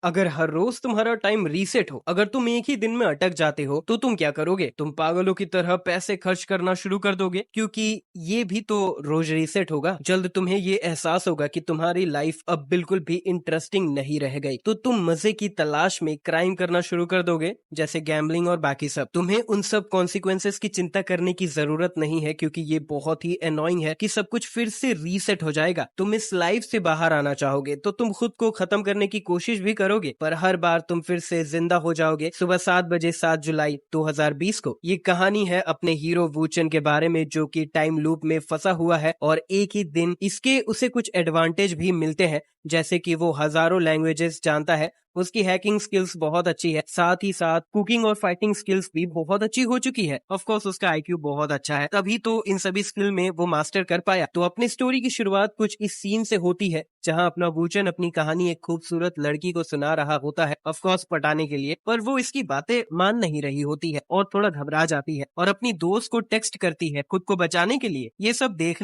अगर हर रोज तुम्हारा time reset हो, अगर तुम एक ही दिन में अटक जाते हो तो तुम क्या करोगे? तुम पागलों की तरह पैसे खर्च करना शुरू कर दोगे, क्योंकि ये भी तो रोज रीसेट होगा। जल्द तुम्हें ये एहसास होगा कि तुम्हारी लाइफ अब बिल्कुल भी इंटरेस्टिंग नहीं रह गई, तो तुम मजे की तलाश में क्राइम करना शुरू कर दोगे, जैसे गैम्बलिंग और बाकी सब। तुम्हें उन सब कॉन्सिक्वेंसेस की चिंता करने की जरूरत नहीं है, क्योंकि ये बहुत ही एनोइंग है कि सब कुछ फिर से रीसेट हो जाएगा। तुम इस लाइफ से बाहर आना चाहोगे तो तुम खुद को खत्म करने की कोशिश भी करोगे, पर हर बार तुम फिर से जिंदा हो जाओगे सुबह 7 बजे 7 जुलाई 2020 को। ये कहानी है अपने हीरो वूचन के बारे में, जो कि टाइम लूप में फंसा हुआ है और एक ही दिन इसके उसे कुछ एडवांटेज भी मिलते हैं, जैसे कि वो हजारों लैंग्वेजेस जानता है, उसकी हैकिंग स्किल्स बहुत अच्छी है, साथ ही साथ कुकिंग और फाइटिंग स्किल्स भी बहुत अच्छी हो चुकी है। ऑफ कोर्स उसका आईक्यू बहुत अच्छा है, तभी तो इन सभी स्किल में वो मास्टर कर पाया। तो अपनी स्टोरी की शुरुआत कुछ इस सीन से होती है, जहां अपना वूचन अपनी कहानी एक खूबसूरत लड़की को सुना रहा होता है, ऑफ कोर्स पटाने के लिए, पर वो इसकी बातें मान नहीं रही होती है और थोड़ा घबरा जाती है और अपनी दोस्त को टेक्स्ट करती है खुद को बचाने के लिए। ये सब देख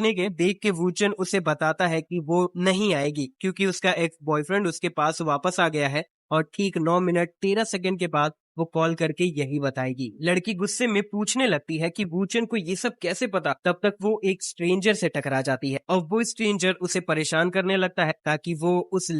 के वूचन उसे बताता है कि वो नहीं आएगी, क्योंकि उसका एक्स बॉयफ्रेंड उसके पास वापस आ गया है और ठीक 9 मिनट 13 सेकंड के बाद वो कॉल करके यही बताएगी। लड़की गुस्से में पूछने लगती है कि वूचन को ये सब कैसे पता। तब तक वो एक स्ट्रेंजर से टकरा जाती है और वो स्ट्रेंजर उसे परेशान करने लगता है ताकि वो उस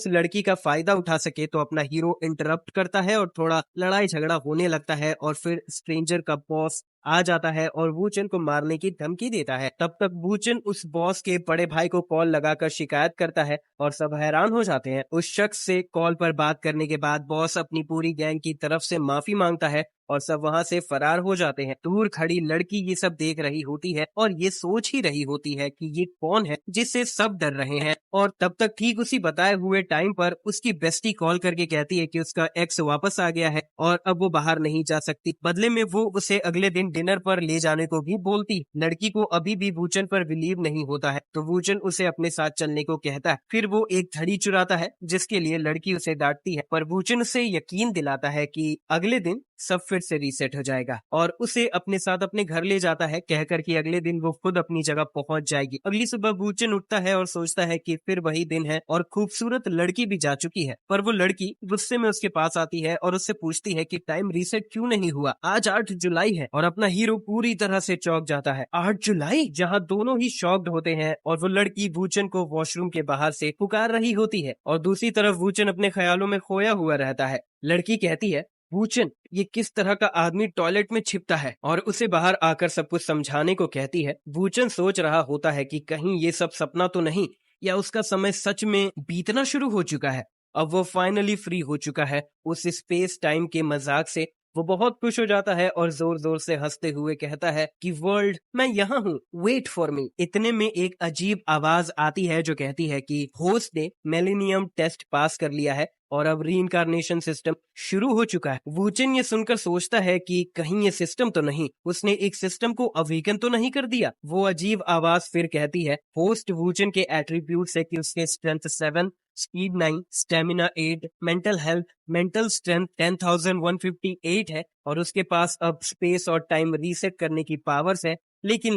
लड़की का फायदा उठा सके। तो अपना हीरो इंटरप्ट करता है और थोड़ा लड़ाई झगड़ा होने लगता है और फिर स्ट्रेंजर का बॉस आ जाता है और वूचन को मारने की धमकी देता है। तब तक वूचन उस बॉस के बड़े भाई को कॉल लगाकर शिकायत करता है और सब हैरान हो जाते हैं। उस शख्स से कॉल पर बात करने के बाद बॉस अपनी पूरी गैंग की तरफ से माफी मांगता है और सब वहां से फरार हो जाते हैं। दूर खड़ी लड़की ये सब देख रही होती है और ये सोच ही रही होती है कि ये कौन है जिससे सब डर रहे हैं। और तब तक ठीक उसी बताए हुए टाइम पर उसकी बेस्टी कॉल करके कहती है कि उसका एक्स वापस आ गया है और अब वो बाहर नहीं जा सकती। बदले में वो उसे अगले दिन डिनर पर ले जाने को भी बोलती। लड़की को अभी भी वूचन पर बिलीव नहीं होता है, तो वूचन उसे अपने साथ चलने को कहता है। फिर वो एक घड़ी चुराता है, जिसके लिए लड़की उसे डांटती है, पर वूचन उसे यकीन दिलाता है कि अगले दिन सब फिर से रीसेट हो जाएगा और उसे अपने साथ अपने घर ले जाता है, कहकर कि अगले दिन वो खुद अपनी जगह पहुंच जाएगी। अगली सुबह वूचन उठता है और सोचता है कि फिर वही दिन है और खूबसूरत लड़की भी जा चुकी है, पर वो लड़की गुस्से में उसके पास आती है और उससे पूछती है कि टाइम रीसेट क्यों नहीं हुआ। आज 8 जुलाई है और अपना हीरो पूरी तरह से चौंक जाता है। 8 जुलाई, जहां दोनों ही शॉक्ड होते हैं और वो लड़की वूचन को वॉशरूम के बाहर से पुकार रही होती है और दूसरी तरफ वूचन अपने ख्यालों में खोया हुआ रहता है। लड़की कहती है, वूचन, ये किस तरह का आदमी टॉयलेट में छिपता है, और उसे बाहर आकर सब कुछ समझाने को कहती है। वूचन सोच रहा होता है कि कहीं ये सब सपना तो नहीं, या उसका समय सच में बीतना शुरू हो चुका है। अब वो फाइनली फ्री हो चुका है उस स्पेस टाइम के मजाक से। वो बहुत खुश हो जाता है और जोर जोर से हंसते हुए कहता है कि वर्ल्ड, मैं यहाँ हूँ, वेट फॉर मी। इतने में एक अजीब आवाज आती है जो कहती है कि होस्ट ने मिलेनियम टेस्ट पास कर लिया है और अब रीइंकार्नेशन सिस्टम शुरू हो चुका है। वूचन ये सुनकर सोचता है कि कहीं ये सिस्टम तो नहीं, उसने एक सिस्टम को अवेकन तो नहीं कर दिया। वो अजीब आवाज फिर कहती है, होस्ट वूचन के एट्रीब्यूट्स है कि उसके strength 7, speed 9, stamina 8, mental strength 10,158 है और उसके पास अब स्पेस और टाइम रीसेट करने की पावर्स है। लेकिन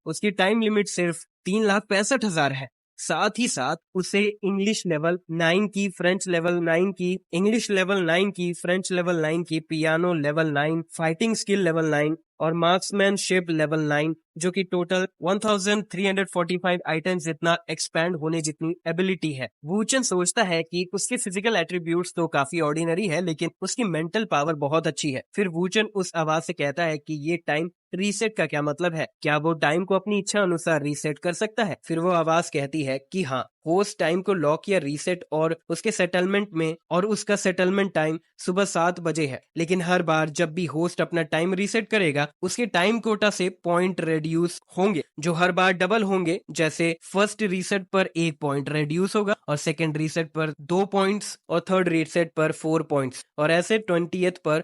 उसकी टाइम लिमिट सिर्फ 3,65,000 है। साथ ही साथ उसे इंग्लिश लेवल 9 की, फ्रेंच लेवल 9 की, इंग्लिश लेवल 9 की, फ्रेंच लेवल 9 की, piano level 9, fighting skill level 9 और मार्क्समैनशिप लेवल 9, जो कि टोटल 1345 आइटम्स जितना एक्सपैंड होने जितनी एबिलिटी है। वूचन सोचता है कि उसके फिजिकल एट्रीब्यूट्स तो काफी ऑर्डिनरी है, लेकिन उसकी मेंटल पावर बहुत अच्छी है। फिर वूचन उस आवाज से कहता है कि ये टाइम रीसेट का क्या मतलब है, क्या वो टाइम को अपनी इच्छा अनुसार रीसेट कर सकता है? फिर वो आवाज कहती है कि हाँ, होस्ट टाइम को लॉक या रीसेट और उसके सेटलमेंट में, और उसका सेटलमेंट टाइम सुबह 7 बजे है। लेकिन हर बार जब भी होस्ट अपना टाइम रीसेट करेगा, उसके टाइम कोटा से पॉइंट रेड्यूस होंगे, जो हर बार डबल होंगे। जैसे फर्स्ट रीसेट पर 1 पॉइंट रेड्यूस होगा और सेकंड रीसेट पर 2 पॉइंट्स और थर्ड रीसेट पर 4 पॉइंट्स, और ऐसे 20th पर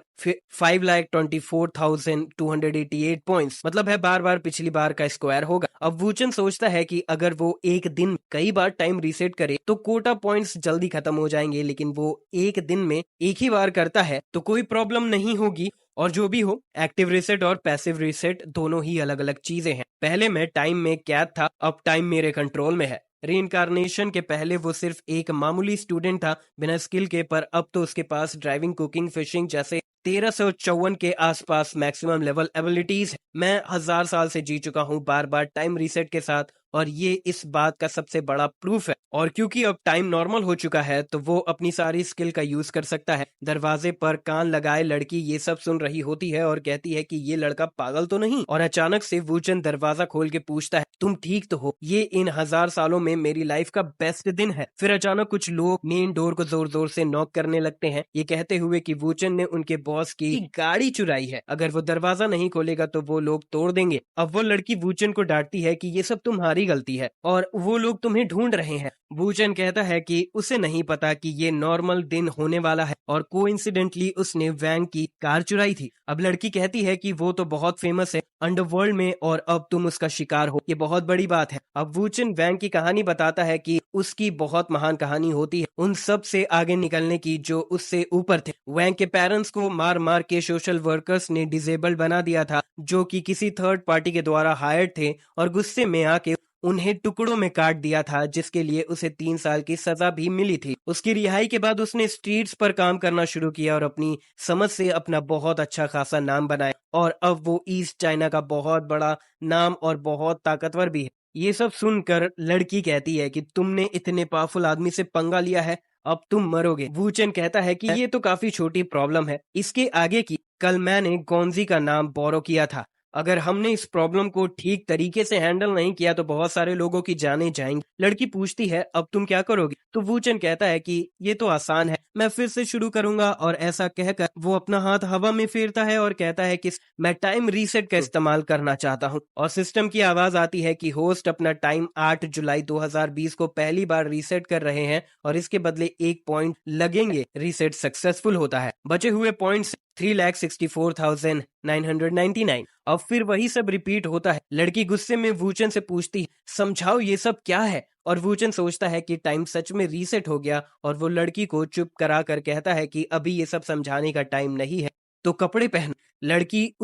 5,24,288 पॉइंट्स, मतलब है बार बार पिछली बार का स्क्वायर होगा। अब वूचन सोचता है कि अगर वो एक दिन कई बार टाइम रीसेट करे तो कोटा पॉइंट्स जल्दी खत्म हो जाएंगे, लेकिन वो एक दिन में एक ही बार करता है तो कोई प्रॉब्लम नहीं होगी। और जो भी हो, एक्टिव रीसेट और पैसिव रीसेट दोनों ही अलग अलग चीजें हैं। पहले मैं टाइम में कैद था, अब टाइम मेरे कंट्रोल में है। रीइंकार्नेशन के पहले वो सिर्फ एक मामूली स्टूडेंट था बिना स्किल के, पर अब तो उसके पास ड्राइविंग, कुकिंग, फिशिंग जैसे 1354 के आसपास मैक्सिमम लेवल एबिलिटीज है। मैं 1000 साल से जी चुका हूँ बार बार टाइम रीसेट के साथ, और ये इस बात का सबसे बड़ा प्रूफ है। और क्योंकि अब टाइम नॉर्मल हो चुका है तो वो अपनी सारी स्किल का यूज कर सकता है। दरवाजे पर कान लगाए लड़की ये सब सुन रही होती है और कहती है कि ये लड़का पागल तो नहीं। और अचानक से वूचन दरवाजा खोल के पूछता है, तुम ठीक तो हो? ये इन 1000 सालों में मेरी लाइफ का बेस्ट दिन है। फिर अचानक कुछ लोग मेन डोर को जोर जोर से नॉक करने लगते हैं, ये कहते हुए कि वूचन ने उनके बॉस की गाड़ी चुराई है, अगर वो दरवाजा नहीं खोलेगा तो वो लोग तोड़ देंगे। अब वो लड़की वूचन को डांटती है कि ये सब तुम्हारी गलती है और वो लोग तुम्हें ढूंढ रहे हैं। वूचन कहता है कि उसे नहीं पता कि ये नॉर्मल दिन होने वाला है और कोइंसिडेंटली उसने वैंग की कार चुराई थी। अब लड़की कहती है कि वो तो बहुत फेमस है अंडरवर्ल्ड में और अब तुम उसका शिकार हो, ये बहुत बड़ी बात है। अब वूचन वैंग की कहानी बताता है कि उसकी बहुत महान कहानी होती है उन सब से आगे निकलने की जो उससे ऊपर थे। वैंग के पेरेंट्स को मार मार के सोशल वर्कर्स ने डिसेबल बना दिया था, जो कि किसी थर्ड पार्टी के द्वारा हायर्ड थे, और गुस्से में आके उन्हें टुकड़ों में काट दिया था, जिसके लिए उसे 3 साल की सजा भी मिली थी। उसकी रिहाई के बाद उसने स्ट्रीट्स पर काम करना शुरू किया और अपनी समझ से अपना बहुत अच्छा खासा नाम बनाया, और अब वो ईस्ट चाइना का बहुत बड़ा नाम और बहुत ताकतवर भी है। ये सब सुनकर लड़की कहती है कि तुमने इतने पावरफुल आदमी से पंगा लिया है, अब तुम मरोगे। वूचन कहता है कि ये तो काफी छोटी प्रॉब्लम है, इसके आगे की कल मैंने गोंजी का नाम बोरो किया था। अगर हमने इस प्रॉब्लम को ठीक तरीके से हैंडल नहीं किया तो बहुत सारे लोगों की जानें जाएंगी। लड़की पूछती है, अब तुम क्या करोगे? तो वूचन कहता है कि ये तो आसान है, मैं फिर से शुरू करूंगा। और ऐसा कहकर वो अपना हाथ हवा में फेरता है और कहता है कि मैं टाइम रीसेट का इस्तेमाल करना चाहता हूँ। और सिस्टम की आवाज आती है कि होस्ट अपना टाइम 8 जुलाई 2020 को पहली बार रीसेट कर रहे हैं और इसके बदले 1 पॉइंट लगेंगे। रीसेट सक्सेसफुल होता है। बचे हुए पॉइंट्स 3,64,999। अब फिर वही सब रिपीट होता है। लड़की गुस्से में वूचन से पूछती है, समझाओ ये सब क्या है? और वूचन सोचता है कि टाइम सच में रीसेट हो गया और वो लड़की को चुप करा कर कहता है कि अभी ये सब समझाने का टाइम नहीं है, तो कपड़े पहनो। लड़की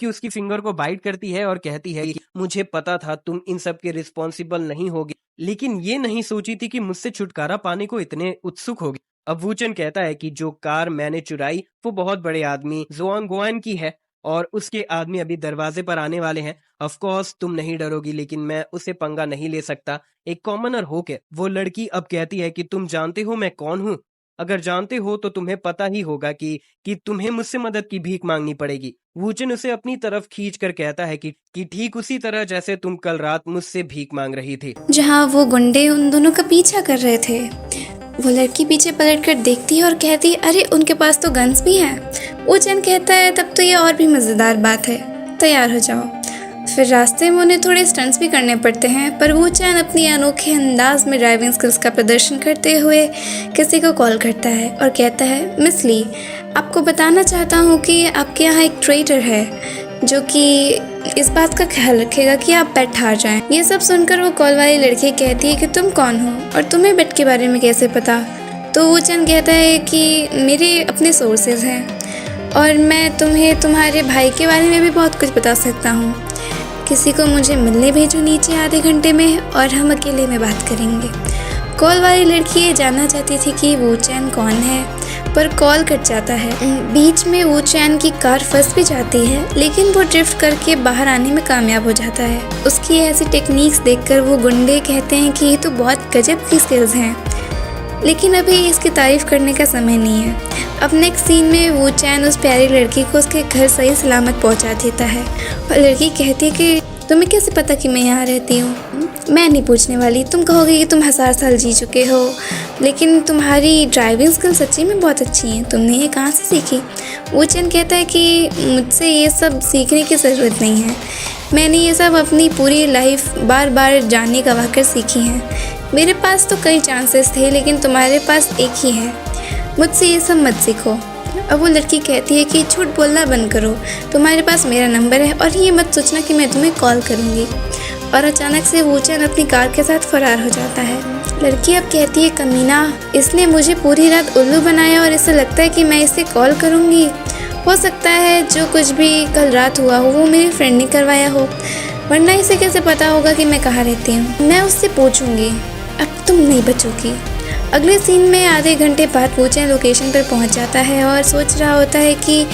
उसकी फिंगर को बाइट करती है और कहती है कि मुझे पता था तुम इन सब के रिस्पॉन्सिबल नहीं होगी, लेकिन ये नहीं सोची थी कि मुझसे छुटकारा पाने को इतने उत्सुक होगी। अब वूचन कहता है कि जो कार मैंने चुराई वो बहुत बड़े आदमी ज़ुआंगुआन की है और उसके आदमी अभी दरवाजे पर आने वाले हैं। ऑफ कोर्स तुम नहीं डरोगी, लेकिन मैं उसे पंगा नहीं ले सकता एक कॉमनर होके। वो लड़की अब कहती है कि तुम जानते हो मैं कौन हूँ? अगर जानते हो तो तुम्हें पता ही होगा कि तुम्हें मुझसे मदद की भीख मांगनी पड़ेगी। वूचन उसे अपनी तरफ खींच कर कहता है कि ठीक उसी तरह जैसे तुम कल रात मुझसे भीख मांग रही थी, जहाँ वो गुंडे उन दोनों का पीछा कर रहे थे। वो लड़की पीछे पलटकर देखती है और कहती है, अरे उनके पास तो गन्स भी हैं। वूचन कहता है, तब तो ये और भी मज़ेदार बात है, तैयार हो जाओ। फिर रास्ते में उन्हें थोड़े स्टंट्स भी करने पड़ते हैं, पर वूचन अपनी अनोखे अंदाज में ड्राइविंग स्किल्स का प्रदर्शन करते हुए किसी को कॉल करता है और कहता है, मिस ली, आपको बताना चाहता हूँ कि आपके यहाँ एक ट्रेडर है जो कि इस बात का ख्याल रखेगा कि आप बेट हार जाएं। ये सब सुनकर वो कॉल वाली लड़की कहती है कि तुम कौन हो और तुम्हें बेट के बारे में कैसे पता? तो वूचन कहता है कि मेरे अपने सोर्सेज हैं और मैं तुम्हें तुम्हारे भाई के बारे में भी बहुत कुछ बता सकता हूँ। किसी को मुझे मिलने भेजो नीचे आधे घंटे में और हम अकेले में बात करेंगे। कॉल वाली लड़की ये जानना चाहती थी कि वूचन कौन है, पर कॉल कट जाता है। बीच में वूचन की कार फंस भी जाती है, लेकिन वो ड्रिफ्ट करके बाहर आने में कामयाब हो जाता है। उसकी ऐसी टेक्निक्स देखकर वो गुंडे कहते हैं कि ये तो बहुत गजब की स्किल्स हैं, लेकिन अभी इसकी तारीफ करने का समय नहीं है। अब नेक्स्ट सीन में वूचन उस प्यारी लड़की को उसके घर सही सलामत पहुंचा देता है और लड़की कहती है कि तुम्हें कैसे पता कि मैं यहाँ रहती हूँ? मैं नहीं पूछने वाली, तुम कहोगे कि तुम 1000 साल जी चुके हो, लेकिन तुम्हारी ड्राइविंग स्किल सच्ची में बहुत अच्छी हैं, तुमने ये कहाँ से सीखी? वूचन कहता है कि मुझसे ये सब सीखने की ज़रूरत नहीं है, मैंने ये सब अपनी पूरी लाइफ बार बार जानने गवा कर सीखी हैं। मेरे पास तो कई चांसेस थे, लेकिन तुम्हारे पास एक ही है, मुझसे ये सब मत सीखो। अब वो लड़की कहती है कि झूठ बोलना बंद करो, तुम्हारे पास मेरा नंबर है और ये मत सोचना कि मैं तुम्हें कॉल करूँगी। और अचानक से वूचन अपनी कार के साथ फरार हो जाता है। लड़की अब कहती है, कमीना, इसने मुझे पूरी रात उल्लू बनाया और इसे लगता है कि मैं इसे कॉल करूँगी। हो सकता है जो कुछ भी कल रात हुआ हो वो मेरी फ्रेंड ने करवाया हो। वरना इसे कैसे पता होगा कि मैं कहाँ रहती हूँ। मैं उससे पूछूंगी, अब तुम नहीं बचोगी। अगले सीन में आधे घंटे बाद वू चैन लोकेशन पर पहुंच जाता है और सोच रहा होता है कि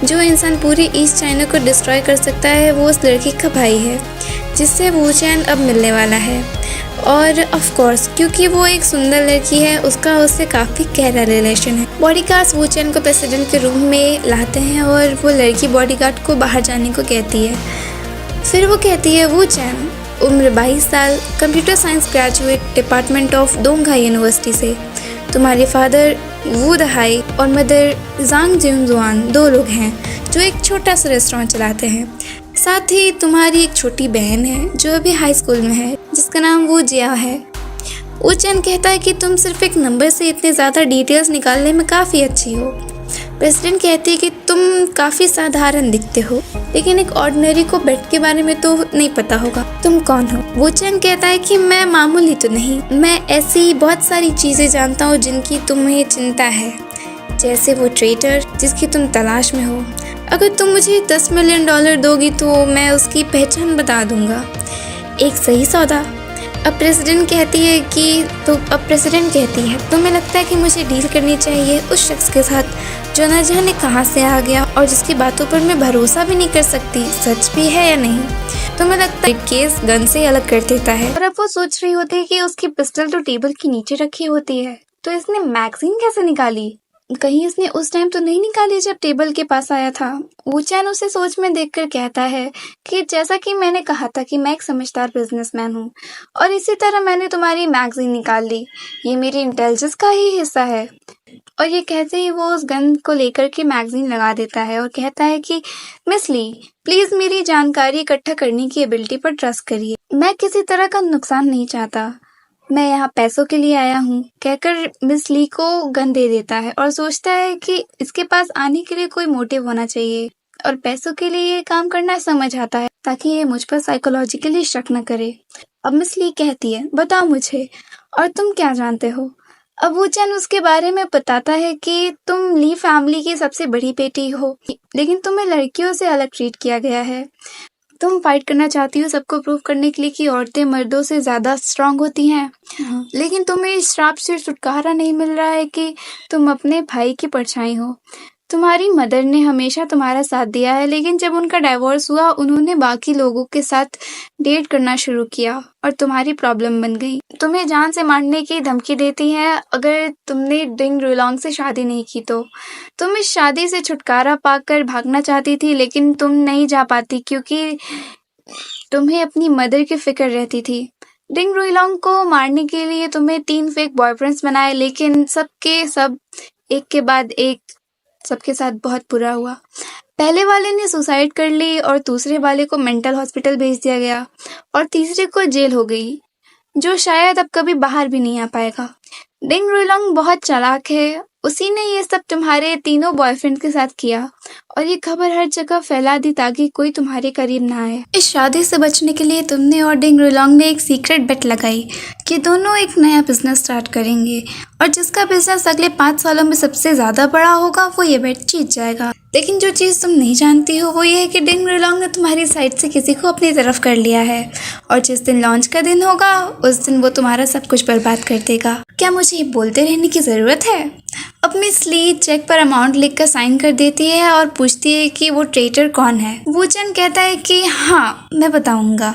जो इंसान पूरी ईस्ट चाइना को डिस्ट्रॉय कर सकता है वो उस लड़की का भाई है जिससे वू चैन अब मिलने वाला है। और ऑफ कोर्स क्योंकि वो एक सुंदर लड़की है, उसका उससे काफ़ी गहरा रिलेशन है। बॉडीगार्ड्स वू चैन को प्रेसिडेंट के रूम में लाते हैं और वो लड़की बॉडीगार्ड को बाहर जाने को कहती है। फिर वो कहती है, वू चैन, उम्र 22 साल, computer science graduate, department of Donghai university से। तुम्हारे फादर वू दहाई और मदर जांग जिनजुआन 2 लोग हैं जो एक छोटा सा रेस्टोरेंट चलाते हैं। साथ ही तुम्हारी एक छोटी बहन है जो अभी हाई स्कूल में है जिसका नाम वू जिया है। वू चैन कहता है कि तुम सिर्फ एक नंबर से इतने ज़्यादा डिटेल्स निकालने में काफ़ी अच्छी हो। प्रेसिडेंट कहती है कि तुम काफ़ी साधारण दिखते हो, लेकिन एक ऑर्डिनरी को बेड के बारे में तो नहीं पता होगा। तुम कौन हो? वू चैन कहता है कि मैं मामूली तो नहीं, मैं ऐसी बहुत सारी चीज़ें जानता हूँ जिनकी तुम्हें चिंता है, जैसे वो ट्रेटर जिसकी तुम तलाश में हो। अगर तुम मुझे $10 मिलियन दोगी तो मैं उसकी पहचान बता दूंगा। एक सही सौदा। अब प्रेसिडेंट कहती है तुम्हें लगता है कि मुझे डील करनी चाहिए उस शख्स के साथ जो न जाने कहाँ से आ गया और जिसकी बातों पर मैं भरोसा भी नहीं कर सकती, सच भी है या नहीं। तुम्हें लगता है केस गन से अलग कर देता है। और अब वो सोच रही होती है कि उसकी पिस्टल तो टेबल के नीचे रखी होती है, तो इसने मैगजीन कैसे निकाली? कहीं इसने उस टाइम तो नहीं निकाली जब टेबल के पास आया था। वू चैन उसे सोच में देखकर कहता है कि जैसा कि मैंने कहा था कि मैं एक समझदार बिजनेसमैन हूँ और इसी तरह मैंने तुम्हारी मैगजीन निकाल ली। ये मेरी इंटेलिजेंस का ही हिस्सा है। और ये कहते ही वो उस गन को लेकर के मैगजीन लगा देता है और कहता है कि मिस ली, प्लीज मेरी जानकारी इकट्ठा करने की एबिलिटी पर ट्रस्ट करिए। मैं किसी तरह का नुकसान नहीं चाहता, मैं यहाँ पैसों के लिए आया हूँ, कहकर मिस ली को गन दे देता है और सोचता है कि इसके पास आने के लिए कोई मोटिव होना चाहिए और पैसों के लिए ये काम करना समझ आता है ताकि ये मुझ पर साइकोलॉजिकली शक न करे। अब मिस ली कहती है, बताओ मुझे और तुम क्या जानते हो? अब वू चैन उसके बारे में बताता है कि तुम ली फैमिली की सबसे बड़ी बेटी हो, लेकिन तुम्हें लड़कियों से अलग ट्रीट किया गया है। तुम फाइट करना चाहती हो सबको प्रूव करने के लिए कि औरतें मर्दों से ज्यादा स्ट्रांग होती हैं, लेकिन तुम्हें इस श्राप से छुटकारा नहीं मिल रहा है कि तुम अपने भाई की परछाई हो। तुम्हारी मदर ने हमेशा तुम्हारा साथ दिया है, लेकिन जब उनका डाइवोर्स हुआ उन्होंने बाकी लोगों के साथ डेट करना शुरू किया और तुम्हारी प्रॉब्लम बन गई। तुम्हें जान से मारने की धमकी देती है अगर तुमने डिंग रुइलोंग से शादी नहीं की तो। तुम इस शादी से छुटकारा पाकर भागना चाहती थी, लेकिन तुम नहीं जा पाती क्योंकि तुम्हें अपनी मदर की फिक्र रहती थी। डिंग रुइलोंग को मारने के लिए तुम्हें 3 फेक बॉयफ्रेंड्स बनाए, लेकिन सब एक के बाद एक सबके साथ बहुत बुरा हुआ। पहले वाले ने सुसाइड कर ली और दूसरे वाले को मेंटल हॉस्पिटल भेज दिया गया और तीसरे को जेल हो गई, जो शायद अब कभी बाहर भी नहीं आ पाएगा। डिंग रुइलोंग बहुत चालाक है, उसी ने ये सब तुम्हारे तीनों बॉयफ्रेंड के साथ किया और ये खबर हर जगह फैला दी ताकि कोई तुम्हारे करीब ना आए। इस शादी से बचने के लिए तुमने और डिंग रुइलोंग ने एक सीक्रेट बेट लगाई कि दोनों एक नया बिजनेस स्टार्ट करेंगे और जिसका बिजनेस अगले 5 सालों में सबसे ज्यादा बड़ा होगा वो ये बेट जीत जाएगा। लेकिन जो चीज़ तुम नहीं जानती हो वो ये है कि डिंग रुइलोंग ने तुम्हारी साइड से किसी को अपनी तरफ कर लिया है और जिस दिन लॉन्च का दिन होगा उस दिन वो तुम्हारा सब कुछ बर्बाद कर देगा। क्या मुझे ये बोलते रहने की ज़रूरत है? अब मिस ली चेक पर अमाउंट लिखकर साइन कर देती है और पूछती है कि वो ट्रेटर कौन है। वू चैन कहता है कि हाँ मैं बताऊंगा।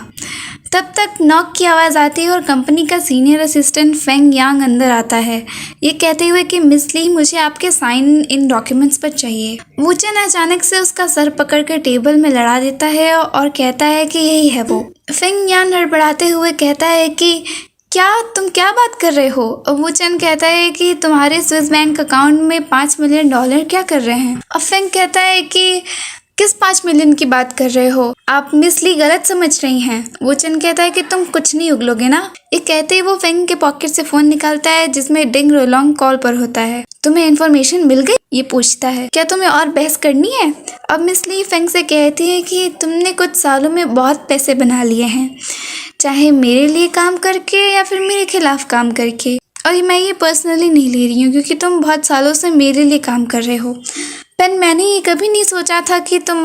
तब तक नॉक की आवाज़ आती है और कंपनी का सीनियर असिस्टेंट फेंग यांग अंदर आता है, ये कहते हुए कि मिस ली मुझे आपके साइन इन डॉक्यूमेंट्स पर चाहिए। वू चैन अचानक से उसका सर पकड़कर टेबल में लड़ा देता है और कहता है कि यही है वो। फेंग यांग हड़बड़ाते हुए कहता है कि तुम क्या बात कर रहे हो? वू चैन कहता है कि तुम्हारे स्विस बैंक अकाउंट में $5 मिलियन क्या कर रहे हैं? अब फेंग कहता है कि किस 5 मिलियन की बात कर रहे हो? आप मिस ली गलत समझ रही हैं। वू चैन कहता है कि तुम कुछ नहीं उगलोगे ना। ये कहते ही वो फेंग के पॉकेट से फोन निकालता है जिसमें डिंग रुइलोंग कॉल पर होता है। तुम्हें इन्फॉर्मेशन मिल गई? ये पूछता है। क्या तुम्हें और बहस करनी है? अब मिस ली फेंग से कहती है कि तुमने कुछ सालों में बहुत पैसे बना लिए हैं, चाहे मेरे लिए काम करके या फिर मेरे खिलाफ काम करके, और मैं ये पर्सनली नहीं ले रही हूँ क्योंकि तुम बहुत सालों से मेरे लिए काम कर रहे हो। फिन मैंने ये कभी नहीं सोचा था कि तुम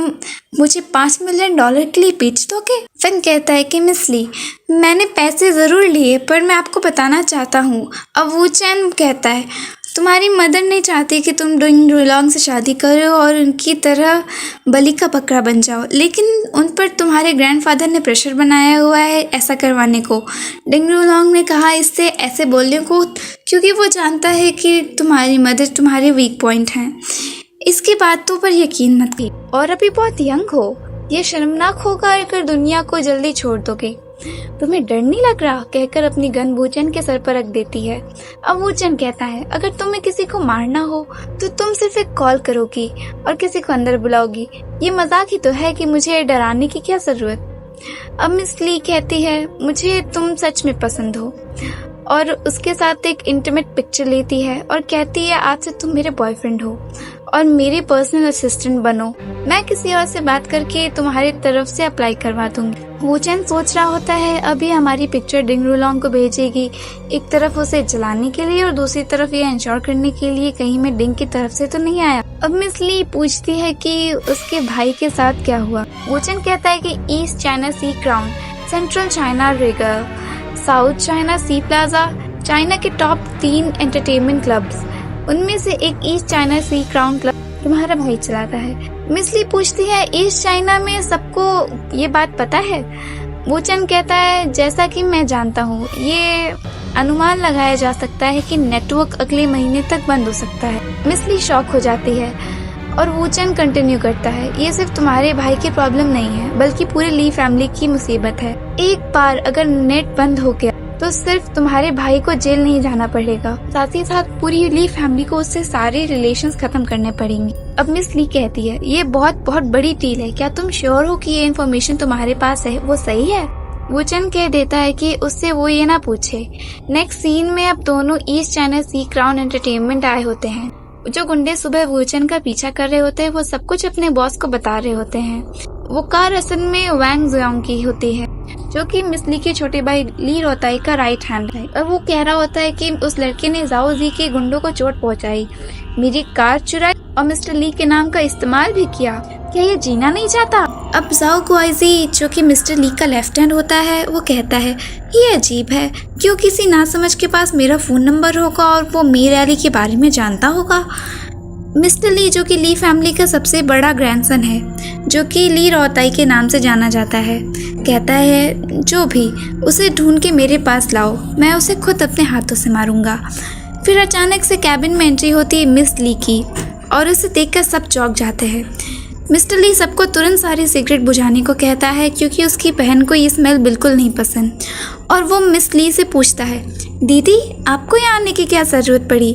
मुझे $5 मिलियन के लिए बेच दोगे। फिन कहता है कि मिस ली, मैंने पैसे ज़रूर लिए पर मैं आपको बताना चाहता हूँ। अब वू चैन कहता है तुम्हारी मदर नहीं चाहती कि तुम डिंग रुलोंग से शादी करो और उनकी तरह बलि का बकरा बन जाओ, लेकिन उन पर तुम्हारे ग्रैंडफादर ने प्रेशर बनाया हुआ है ऐसा करवाने को। डिंग रुलोंग ने कहा इससे ऐसे बोलने को क्योंकि वो जानता है कि तुम्हारी मदर तुम्हारे वीक पॉइंट हैं। इसकी बातों पर यकीन मत की और अभी बहुत यंग हो, ये शर्मनाक होगा अगर दुनिया को जल्दी छोड़ दोगे। तुम्हें डर नहीं लग रहा, कहकर अपनी गन वूचन के सर पर रख देती है। अब वूचन कहता है अगर तुम्हें किसी को मारना हो तो तुम सिर्फ एक कॉल करोगी और किसी को अंदर बुलाओगी। ये मजाक ही तो है कि मुझे डराने की क्या जरूरत। अब मिस ली कहती है मुझे तुम सच में पसंद हो और उसके साथ एक इंटीमेट पिक्चर लेती है और कहती है आज से तुम मेरे बॉयफ्रेंड हो और मेरे पर्सनल असिस्टेंट बनो। मैं किसी और से बात करके तुम्हारी तरफ से अप्लाई करवा दूंगी। वूचन सोच रहा होता है अभी हमारी पिक्चर डिंग रुलोंग को भेजेगी, एक तरफ उसे जलाने के लिए और दूसरी तरफ ये इंश्योर करने के लिए कहीं मैं डिंग की तरफ से तो नहीं आया। अब मिस ली पूछती है कि उसके भाई के साथ क्या हुआ। वूचन कहता है कि East China Sea crown, central China rigger, South China Sea plaza, China के टॉप 3 एंटरटेनमेंट क्लब्स, उनमें से एक East China Sea crown club तुम्हारा भाई चलाता है। मिस ली पूछती है ईस्ट चाइना में सबको ये बात पता है। वूचन कहता है जैसा कि मैं जानता हूँ, ये अनुमान लगाया जा सकता है कि नेटवर्क अगले महीने तक बंद हो सकता है। मिस ली शॉक हो जाती है और वूचन कंटिन्यू करता है ये सिर्फ तुम्हारे भाई की प्रॉब्लम नहीं है बल्कि पूरी ली फैमिली की मुसीबत है। एक बार अगर नेट बंद हो गया तो सिर्फ तुम्हारे भाई को जेल नहीं जाना पड़ेगा, साथ ही साथ पूरी ली फैमिली को उससे सारे रिलेशंस खत्म करने पड़ेंगे। अब मिस ली कहती है ये बहुत बहुत बड़ी डील है, क्या तुम श्योर हो कि ये इन्फॉर्मेशन तुम्हारे पास है वो सही है। वूचन कह देता है कि उससे वो ये ना पूछे। नेक्स्ट सीन में अब दोनों east China Sea crown entertainment आए होते हैं। जो गुंडे सुबह वूचन का पीछा कर रहे होते हैं वो सब कुछ अपने बॉस को बता रहे होते हैं। वो कार असल में वैंग जियोंग की होती है जो कि मिस ली के छोटे भाई ली रोताई का राइट हैंड है और वो कह रहा होता है कि उस लड़के ने जाओ जी के गुंडों को चोट पहुंचाई, मेरी कार चुराई और मिस्टर ली के नाम का इस्तेमाल भी किया। क्या ये जीना नहीं चाहता। अब जाओ गुआइजी जो कि मिस्टर ली का लेफ्ट हैंड होता है वो कहता है ये अजीब है, क्यों किसी नासमझ के पास मेरा फोन नंबर होगा और वो मीर अली के बारे में जानता होगा। मिस्टर ली जो कि ली फैमिली का सबसे बड़ा ग्रैंडसन है जो कि ली रोताई के नाम से जाना जाता है, कहता है जो भी उसे ढूंढ के मेरे पास लाओ, मैं उसे खुद अपने हाथों से मारूंगा। फिर अचानक से कैबिन में एंट्री होती है मिस ली की और उसे देखकर सब चौंक जाते हैं। मिस्टर ली सबको तुरंत सारी सिगरेट बुझाने को कहता है क्योंकि उसकी बहन को ये स्मेल बिल्कुल नहीं पसंद और वो मिस ली से पूछता है दीदी आपको यहाँ आने की क्या ज़रूरत पड़ी,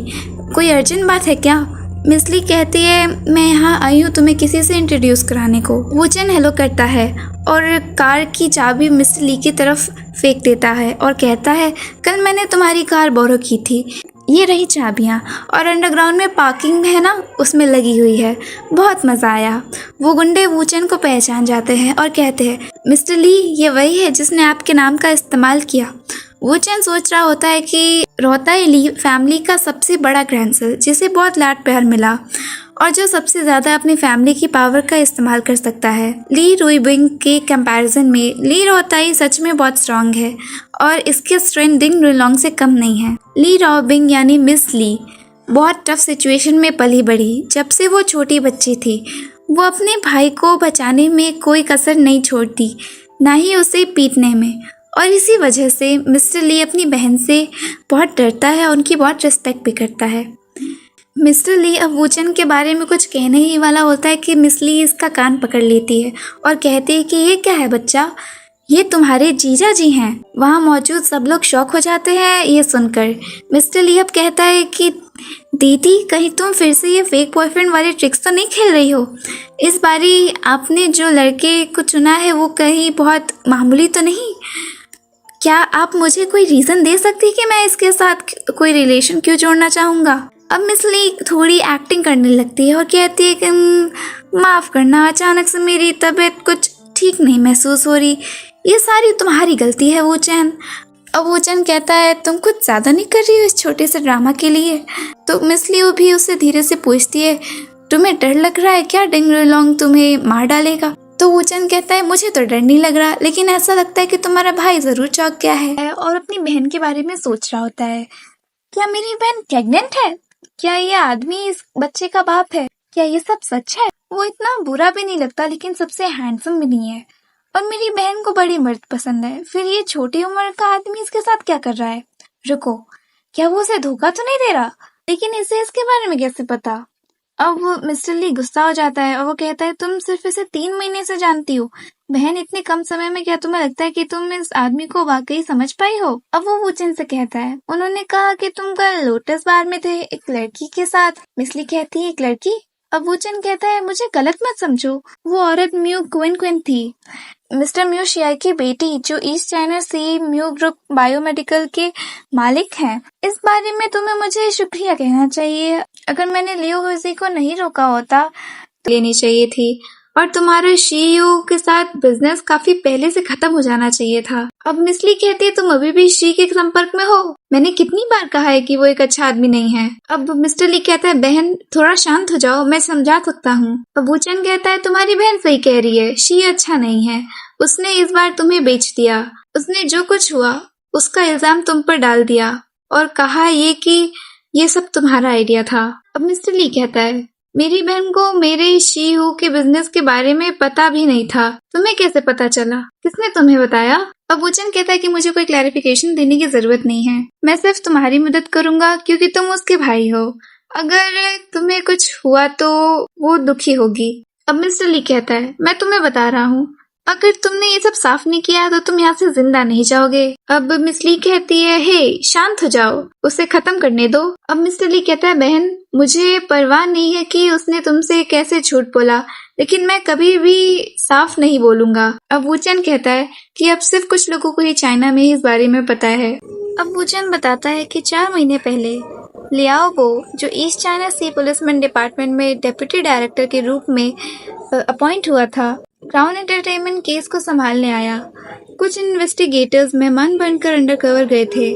कोई अर्जेंट बात है क्या। मिस ली कहती है मैं यहाँ आई हूँ तुम्हें किसी से इंट्रोड्यूस कराने को। वूचन हेलो करता है और कार की चाबी मिस्टर ली की तरफ फेंक देता है और कहता है कल मैंने तुम्हारी कार बोरो की थी, ये रही चाबियाँ और अंडरग्राउंड में पार्किंग है ना उसमें लगी हुई है, बहुत मज़ा आया। वो गुंडे वूचन को पहचान जाते हैं और कहते हैं मिस्टर ली ये वही है जिसने आपके नाम का इस्तेमाल किया। वूचन सोच रहा होता है कि रोताई ली फैमिली का सबसे बड़ा ग्रैंडसन जिसे बहुत लाड प्यार मिला और जो सबसे ज़्यादा अपनी फैमिली की पावर का इस्तेमाल कर सकता है। ली रुईबिंग के कंपैरिजन में ली रोताई सच में बहुत स्ट्रांग है और इसके स्ट्रेंथ डिंग रुलोंग से कम नहीं है। ली रोबिंग यानी मिस ली बहुत टफ सिचुएशन में पली बढ़ी। जब से वो छोटी बच्ची थी वो अपने भाई को बचाने में कोई कसर नहीं छोड़ती, ना ही उसे पीटने में, और इसी वजह से मिस्टर ली अपनी बहन से बहुत डरता है और उनकी बहुत रिस्पेक्ट भी करता है। मिस्टर ली अब वूचन के बारे में कुछ कहने ही वाला होता है कि मिस ली इसका कान पकड़ लेती है और कहती है कि ये क्या है बच्चा, ये तुम्हारे जीजा जी हैं। वहाँ मौजूद सब लोग शॉक हो जाते हैं ये सुनकर। मिस्टर ली अब कहता है कि दीदी कहीं तुम फिर से ये फेक बॉयफ्रेंड वाली ट्रिक्स तो नहीं खेल रही हो, इस बारी आपने जो लड़के को चुना है वो कहीं बहुत मामूली तो नहीं, क्या आप मुझे कोई रीज़न दे सकती कि मैं इसके साथ कोई रिलेशन क्यों जोड़ना चाहूँगा। अब मिस ली थोड़ी एक्टिंग करने लगती है और कहती है कि माफ़ करना, अचानक से मेरी तबीयत कुछ ठीक नहीं महसूस हो रही, ये सारी तुम्हारी गलती है वूचन। अब वूचन कहता है तुम कुछ ज़्यादा नहीं कर रही हो इस छोटे से ड्रामा के लिए। तो मिस ली भी उससे धीरे से पूछती है तुम्हें डर लग रहा है क्या डिंग लोंग तुम्हें मार डालेगा? तो वूचन कहता है मुझे तो डर नहीं लग रहा, लेकिन ऐसा लगता है कि तुम्हारा भाई जरूर चौंक गया है और अपनी बहन के बारे में सोच रहा होता है। क्या मेरी बहन प्रेग्नेंट है? क्या ये आदमी इस बच्चे का बाप है? क्या ये सब सच है? वो इतना बुरा भी नहीं लगता, लेकिन सबसे हैंडसम भी नहीं है, और मेरी बहन को बड़ी मर्द पसंद है। फिर ये छोटी उम्र का आदमी इसके साथ क्या कर रहा है? रुको, क्या वो उसे धोखा तो नहीं दे रहा? लेकिन इसे इसके बारे में कैसे पता? अब मिस्टर ली गुस्सा हो जाता है और वो कहता है तुम सिर्फ इसे 3 महीने से जानती हो बहन, इतने कम समय में क्या तुम्हें लगता है कि तुम इस आदमी को वाकई समझ पाई हो? अब वो वूचन से कहता है उन्होंने कहा कि तुम कल लोटस बार में थे एक लड़की के साथ। मिस्ली कहती है एक लड़की? अब वूचन कहता है मुझे गलत मत समझो, वो औरत म्यू क्विन थी, मिस्टर म्यू शियाई की बेटी, जो ईस्ट चाइना सी म्यू ग्रुप बायोमेडिकल के मालिक हैं। इस बारे में तुम्हें मुझे शुक्रिया कहना चाहिए। अगर मैंने लियो हुजी को नहीं रोका होता तो लेनी चाहिए थी, और तुम्हारे शीयू के साथ बिजनेस काफी पहले से खत्म हो जाना चाहिए था। अब मिस्ली कहती है तुम अभी भी शी के संपर्क में हो? मैंने कितनी बार कहा है कि वो एक अच्छा आदमी नहीं है। अब मिस्टर ली कहता है बहन थोड़ा शांत हो जाओ, मैं समझा सकता हूँ। अब वूचन कहता है तुम्हारी बहन सही कह रही है, शी अच्छा नहीं है, उसने इस बार तुम्हें बेच दिया, उसने जो कुछ हुआ उसका इल्जाम तुम पर डाल दिया और कहा ये कि ये सब तुम्हारा आइडिया था। अब मिस्टर ली कहता है मेरी बहन को मेरे शी-हू के बिजनेस के बारे में पता भी नहीं था, तुम्हें कैसे पता चला? किसने तुम्हें बताया? अब वूचन कहता है कि मुझे कोई क्लैरिफिकेशन देने की जरूरत नहीं है, मैं सिर्फ तुम्हारी मदद करूंगा क्योंकि तुम उसके भाई हो। अगर तुम्हें कुछ हुआ तो वो दुखी होगी। अब मिस्टर ली कहता है मैं तुम्हें बता रहा हूँ, अगर तुमने ये सब साफ नहीं किया तो तुम यहाँ से जिंदा नहीं जाओगे। अब मिस ली कहती है हे शांत हो जाओ, उसे खत्म करने दो। अब मिस्टर ली कहता है बहन मुझे परवाह नहीं है कि उसने तुमसे कैसे झूठ बोला, लेकिन मैं कभी भी साफ नहीं बोलूंगा। अब वूचन कहता है कि अब सिर्फ कुछ लोगों को ही चाइना में इस बारे में पता है। अब वूचन बताता है कि 4 महीने पहले लियाओ बो, जो ईस्ट चाइना सी पुलिसमैन डिपार्टमेंट में डेप्यूटी डायरेक्टर के रूप में अपॉइंट हुआ था, क्राउन एंटरटेनमेंट केस को संभालने आया। कुछ इन्वेस्टिगेटर्स मेहमान बनकर अंडरकवर गए थे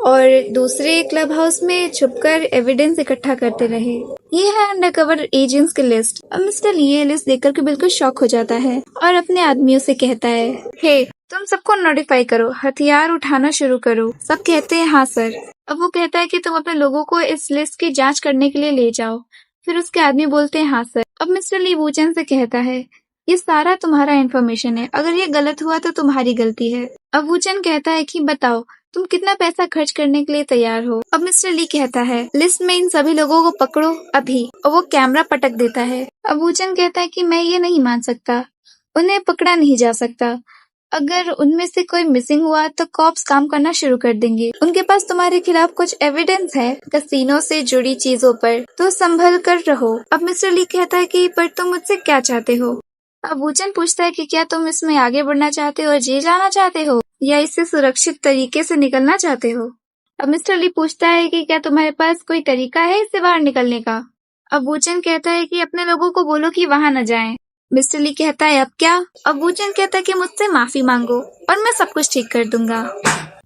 और दूसरे क्लब हाउस में छुपकर एविडेंस इकट्ठा करते रहे। ये है अंडरकवर एजेंट्स की लिस्ट। अब मिस्टर ली ये लिस्ट देखकर के बिल्कुल शॉक हो जाता है और अपने आदमियों से कहता है हे तुम सबको नोटिफाई करो, हथियार उठाना शुरू करो। सब कहते हैं हाँ सर। अब वो कहता है कि तुम अपने लोगों को इस लिस्ट की जांच करने के लिए ले जाओ। फिर उसके आदमी बोलते हैं हाँ सर। अब मिस्टर ली वूचन से कहता है ये सारा तुम्हारा इन्फॉर्मेशन है, अगर ये गलत हुआ तो तुम्हारी गलती है। अब वूचन कहता है कि बताओ तुम कितना पैसा खर्च करने के लिए तैयार हो? अब मिस्टर ली कहता है लिस्ट में इन सभी लोगों को पकड़ो अभी, और वो कैमरा पटक देता है। अब वूचन कहता है कि मैं ये नहीं मान सकता, उन्हें पकड़ा नहीं जा सकता। अगर उनमें से कोई मिसिंग हुआ तो कॉप्स काम करना शुरू कर देंगे। उनके पास तुम्हारे खिलाफ कुछ एविडेंस है कसिनो से जुड़ी चीजों पर, तो संभल कर रहो। अब मिस्टर ली कहता है कि पर तुम मुझसे क्या चाहते हो? अब वूचन पूछता है कि क्या तुम इसमें आगे बढ़ना चाहते हो और जेल जाना चाहते हो, या इससे सुरक्षित तरीके से निकलना चाहते हो? अब मिस्टर ली पूछता है कि क्या तुम्हारे पास कोई तरीका है इससे बाहर निकलने का? अब वूचन कहता है कि अपने लोगों को बोलो कि वहां न जाएं। मिस्टर ली कहता है अब क्या? अब वूचन कहता है कि मुझसे माफी मांगो और मैं सब कुछ ठीक कर दूंगा।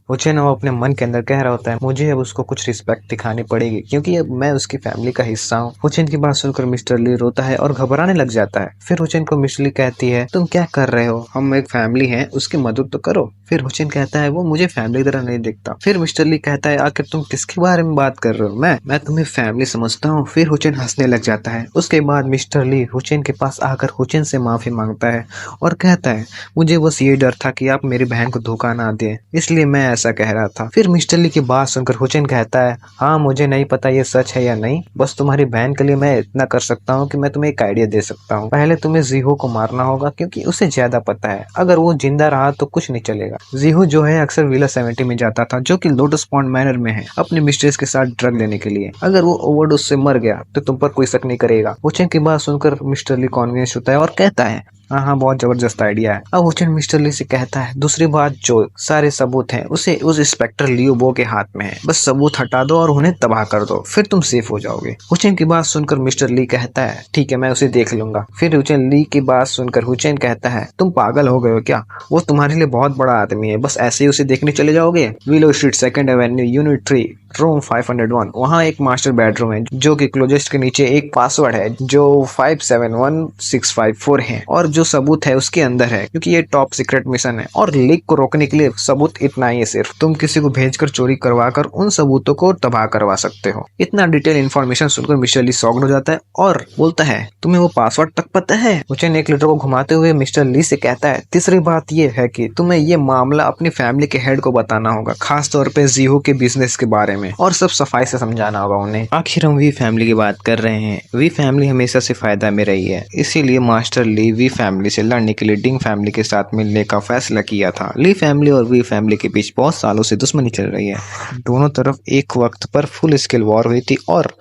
वूचन वो अपने मन के अंदर कह रहा होता है मुझे अब उसको कुछ रिस्पेक्ट दिखानी पड़ेगी क्योंकि अब मैं उसकी फैमिली का हिस्सा हूँ। वूचन की बात सुनकर मिस्टर ली रोता है और घबराने लग जाता है। फिर वूचन को मिस्टर ली कहती है तुम क्या कर रहे हो, हम एक फैमिली हैं, उसकी मदद तो करो। फिर वूचन कहता है वो मुझे फैमिली की तरह नहीं दिखता। फिर मिस्टर ली कहता है आखिर तुम किसके बारे में बात कर रहे हो, मैं तुम्हें फैमिली समझता हूँ। फिर वूचन हंसने लग जाता है। उसके बाद मिस्टर ली वूचन के पास आकर वूचन से माफी मांगता है और कहता है मुझे बस ये डर था कि आप मेरी बहन को धोखा ना दें, इसलिए मैं ऐसा कह रहा था। फिर मिस्टर ली की बात सुनकर वूचन कहता है हाँ मुझे नहीं पता ये सच है या नहीं, बस तुम्हारी बहन के लिए मैं इतना कर सकता हूँ कि मैं तुम्हें एक आइडिया दे सकता हूँ। पहले तुम्हें जीहो को मारना होगा क्योंकि उसे ज्यादा पता है, अगर वो जिंदा रहा तो कुछ नहीं चलेगा। जीहो जो है अक्सर विला 70 में जाता था जो कि लोटस पॉन्ड मैनर में है अपने मिस्ट्रेस के साथ ड्रग लेने के लिए। अगर वो ओवरडोज से मर गया तो तुम पर कोई शक नहीं करेगा। वूचन की बात सुनकर मिस्टर ली कॉन्विंस होता है और कहता है हाँ बहुत जबरदस्त आइडिया है। अब वूचन मिस्टर ली से कहता है दूसरी बात जो सारे सबूत हैं उसे उस इंस्पेक्टर लियो बो के हाथ में है, बस सबूत हटा दो और उन्हें तबाह कर दो, फिर तुम सेफ हो जाओगे। वूचन की बात सुनकर मिस्टर ली कहता है ठीक है मैं उसे देख लूंगा। फिर वूचन ली की बात सुनकर वूचन कहता है तुम पागल हो गए हो क्या, वो तुम्हारे लिए बहुत बड़ा आदमी है, बस ऐसे ही उसे देखने चले जाओगे। Willow street 2nd Avenue unit 3 room 501। वहाँ एक मास्टर बेडरूम है जो कि क्लोजेस्ट के नीचे एक पासवर्ड है जो 571654 है और जो सबूत है उसके अंदर है, क्योंकि ये टॉप सीक्रेट मिशन है और लीक को रोकने के लिए सबूत इतना ही है, सिर्फ तुम किसी को भेजकर चोरी करवाकर उन सबूतों को तबाह करवा सकते हो। इतना डिटेल इन्फॉर्मेशन सुनकर मिस्टर ली शॉक्ड हो जाता है और बोलता है तुम्हें वो पासवर्ड तक पता है। हुचेन एक लीटर को घुमाते हुए मिस्टर ली से कहता है तीसरी बात ये है कि तुम्हें ये मामला अपनी फैमिली के हेड को बताना होगा, खास तौर पे जीहो के बिजनेस के बारे में, और सब सफाई से समझाना होगा उन्हें। आखिर हम वी फैमिली की बात कर रहे हैं। वी फैमिली हमेशा से फायदा में रही है, इसीलिए मास्टर ली वी फैमिली से लड़ने के लिए डिंग फैमिली के साथ मिलने का फैसला किया था। ली फैमिली और वी फैमिली के बीच बहुत सालों से दुश्मनी चल रही है। दोनों तरफ एक वक्त पर फुल स्केल वॉर हुई थी और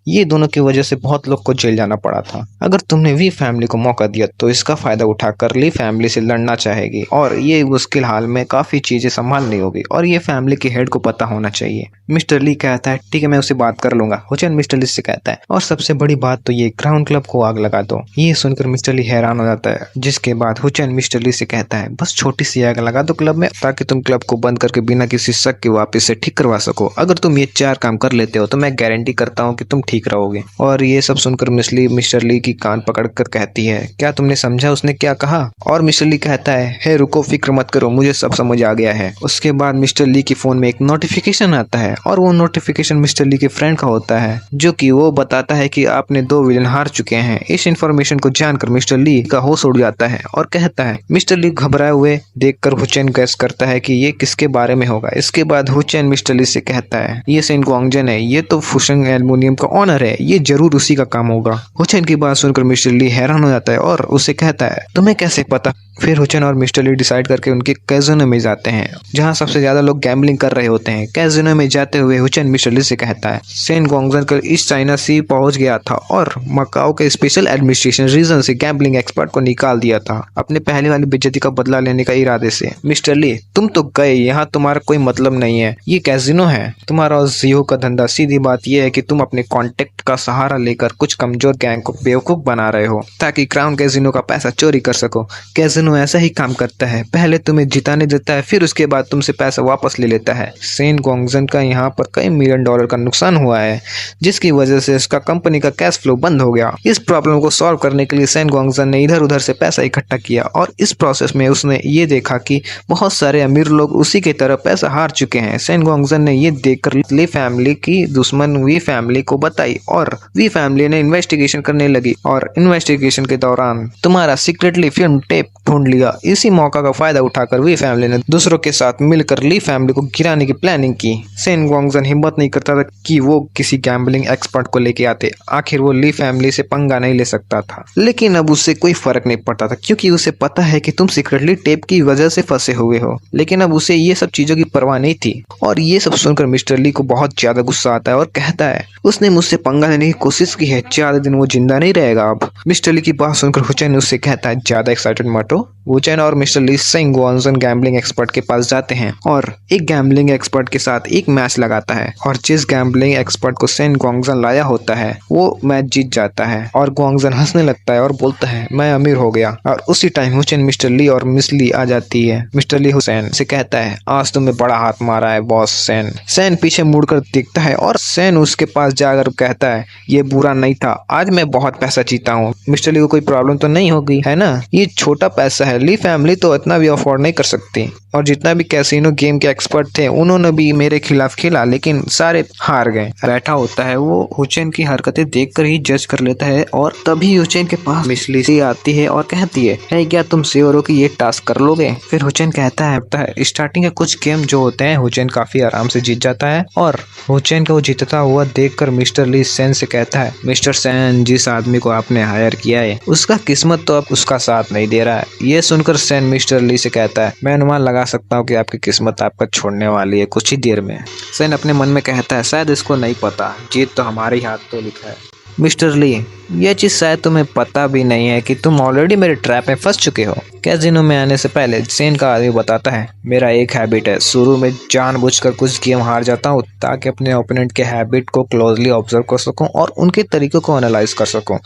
ये दोनों की वजह से बहुत लोग को जेल जाना पड़ा था। अगर तुमने वी फैमिली को मौका दिया तो इसका फायदा उठाकर ली फैमिली से लड़ना चाहेगी और ये मुश्किल हाल में काफी चीजें संभालनी होगी और ये फैमिली के हेड को पता होना चाहिए। मिस्टर ली कहता है ठीक है, मैं उससे बात कर लूंगा। हुचेन मिस्टर ली से कहता है और सबसे बड़ी बात तो ये क्राउन क्लब को आग लगा दो। ये सुनकर मिस्टर ली हैरान हो जाता है, जिसके बाद हुचेन मिस्टर ली से कहता है बस छोटी सी आग लगा दो क्लब में, ताकि तुम क्लब को बंद करके बिना किसी शक के वापस से ठीक करवा सको। अगर तुम ये 4 काम कर लेते हो तो मैं गारंटी करता हूँ कि तुम ठीक रहोगे। और ये सब सुनकर मिस्टर ली की कान पकड़कर कहती है क्या तुमने समझा उसने क्या कहा? और मिस्टर ली कहता है हे रुको, फिक्र मत करो, मुझे सब समझ आ गया है। उसके बाद मिस्टर ली की फोन में एक नोटिफिकेशन आता है और वो नोटिफिकेशन मिस्टर ली के फ्रेंड का होता है, जो कि वो बताता है कि आपने 2 विलन हार चुके हैं। इस इंफॉर्मेशन को जानकर मिस्टर ली का होश उड़ जाता है और कहता है मिस्टर ली घबराए हुए देखकर हुचेन गैस करता है कि ये किसके बारे में होगा। इसके बाद हुचेन मिस्टर ली से कहता है ये सेन गुआंगजन है, ये तो फुशंग एल्युमिनियम का ऑनर है, ये जरूर उसी का काम होगा। हुचेन की बात सुनकर मिस्टर ली हैरान हो जाता है और उसे कहता है तुम्हें कैसे पता? फिर हुचेन और मिस्टर ली डिसाइड करके उनके कैजिनो में जाते हैं, जहां सबसे ज्यादा लोग गैम्बलिंग कर रहे होते हैं। कैजिनो में जाते हुए हुचेन मिस्टर ली से कहता है सेन गुआंगजन कल ईस्ट चाइना सी पहुंच गया था और मकाओ के स्पेशल एडमिनिस्ट्रेशन रीजन से गैम्बलिंग एक्सपर्ट को निकाल दिया था अपने पहले वाली बेइज्जती का बदला लेने का इरादे से। मिस्टर ली तुम तो गए, यहाँ तुम्हारा कोई मतलब नहीं है, ये कैजिनो है तुम्हारा और जीहो का धंधा। सीधी बात यह है कि तुम अपने कॉन्टेक्ट का सहारा लेकर कुछ कमजोर गैंग को बेवकूफ बना रहे हो ताकि क्राउन कैजिनो का पैसा चोरी कर सको। कैजिनो ऐसा ही काम करता है, पहले तुम्हें जिताने देता है, फिर उसके बाद तुमसे पैसा वापस ले लेता है। सेन गुआंगजन का यहाँ पर कई मिलियन डॉलर का नुकसान हुआ है, जिसकी वजह से इसका कंपनी का कैश फ्लो बंद हो गया। इस प्रॉब्लम को सॉल्व करने के लिए सेन गुआंगजन ने इधर उधर से पैसा इकट्ठा किया और इस प्रोसेस में उसने ये देखा कि बहुत सारे अमीर लोग उसी की तरह पैसा हार चुके हैं। सेन गुआंगजन ने ये देखकर ली फैमिली की दुश्मन वी फैमिली को बताई और वी फैमिली ने इन्वेस्टिगेशन करने लगी और इन्वेस्टिगेशन के दौरान तुम्हारा सीक्रेटली फिल्म टेप ढूंढ लिया। इसी मौका का फायदा उठाकर वी फैमिली ने दूसरों के साथ मिलकर ली फैमिली को गिराने की प्लानिंग की। सेन गुआंगजन हिम्मत नहीं करता था कि वो किसी गैम्बलिंग एक्सपर्ट को लेके आते, आखिर वो ली फैमिली से पंगा नहीं ले सकता था। लेकिन अब उससे कोई फर्क नहीं पड़ता था, क्योंकि उसे पता है कि तुम सीक्रेटली टेप की वजह से फंसे हुए हो। लेकिन अब उसे ये सब चीजों की परवाह नहीं थी और ये सब सुनकर मिस्टर ली को बहुत ज्यादा गुस्सा आता है और कहता है उसने मुझसे पंगा लेने की कोशिश की है, ज्यादा दिन वो जिंदा नहीं रहेगा अब। मिस्टर ली की बात सुनकर हुचेन उससे कहता है ज्यादा एक्साइटेड मत हो। हुचेन और मिस्टर ली सेन गुआंगजन गैम्बलिंग एक्सपर्ट के पास जाते हैं और एक गैम्बलिंग एक्सपर्ट के साथ एक मैच लगाता है और जिस गैम्बलिंग एक्सपर्ट को सेन गुआंगजन लाया होता है वो मैच जीत जाता है और गुआंगजन हंसने लगता है और बोलता है मैं अमीर हो गया। और उसी टाइम हुचेन मिस्टर ली और मिस ली आ जाती है। मिस्टर ली हुसैन से कहता है आज तुमने बड़ा हाथ मारा है बॉस सेन। सेन पीछे मुड़कर देखता है और सेन उसके पास जाकर कहता है ये बुरा नहीं था, आज मैं बहुत पैसा जीता हूँ। मिस्टर ली को कोई प्रॉब्लम तो नहीं होगी है ना, ये छोटा पैसा है, ली फैमिली तो इतना भी अफोर्ड नहीं कर सकती। और जितना भी कैसीनो गेम के एक्सपर्ट थे उन्होंने भी मेरे खिलाफ खेला लेकिन सारे हार गए। बैठा होता है वो हुचेन की हरकतें देखकर ही जज कर लेता है और तभी हुचेन के पास मिस ली आती है और कहती है क्या तुम श्योर हो कि ये टास्क कर लोगे? फिर हुचेन कहता है स्टार्टिंग के कुछ गेम जो होते हैं हुचेन काफी आराम से जीत जाता है और हुचेन को जीतता हुआ देखकर मिस्टर ली सेन से कहता है मिस्टर सेन जिस आदमी को आपने हायर किया है उसका किस्मत तो अब उसका साथ नहीं दे रहा है। ये सुनकर सेन मिस्टर ली से कहता है मैं अनुमान लगा सकता हूँ कि आपकी किस्मत आपका छोड़ने वाली है कुछ ही देर में। सेन अपने मन में कहता है शायद इसको नहीं पता, जीत तो हमारे हाथ तो लिखा है। मिस्टर ली ये चीज शायद तुम्हें पता भी नहीं है कि तुम ऑलरेडी मेरे ट्रैप में फंस चुके हो। कैजिनो में आने से पहले सेन का आदमी बताता है मेरा एक हैबिट है, शुरू में जानबूझकर कुछ गेम हार जाता हूँ ताकि अपने ओपोनेंट के हैबिट को क्लोजली ऑब्जर्व कर सकूं और उनके तरीकों को एनालाइज कर सकूं,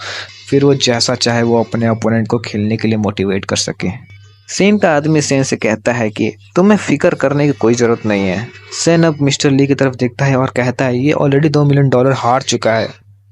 फिर वो जैसा चाहे वो अपने ओपोनेंट को खेलने के लिए मोटिवेट कर सके। सेन का आदमी सेन से कहता है कि तुम्हें फिक्र करने की कोई जरूरत नहीं है। सेन अब मिस्टर ली की तरफ देखता है और कहता है ये ऑलरेडी $2 मिलियन हार चुका है,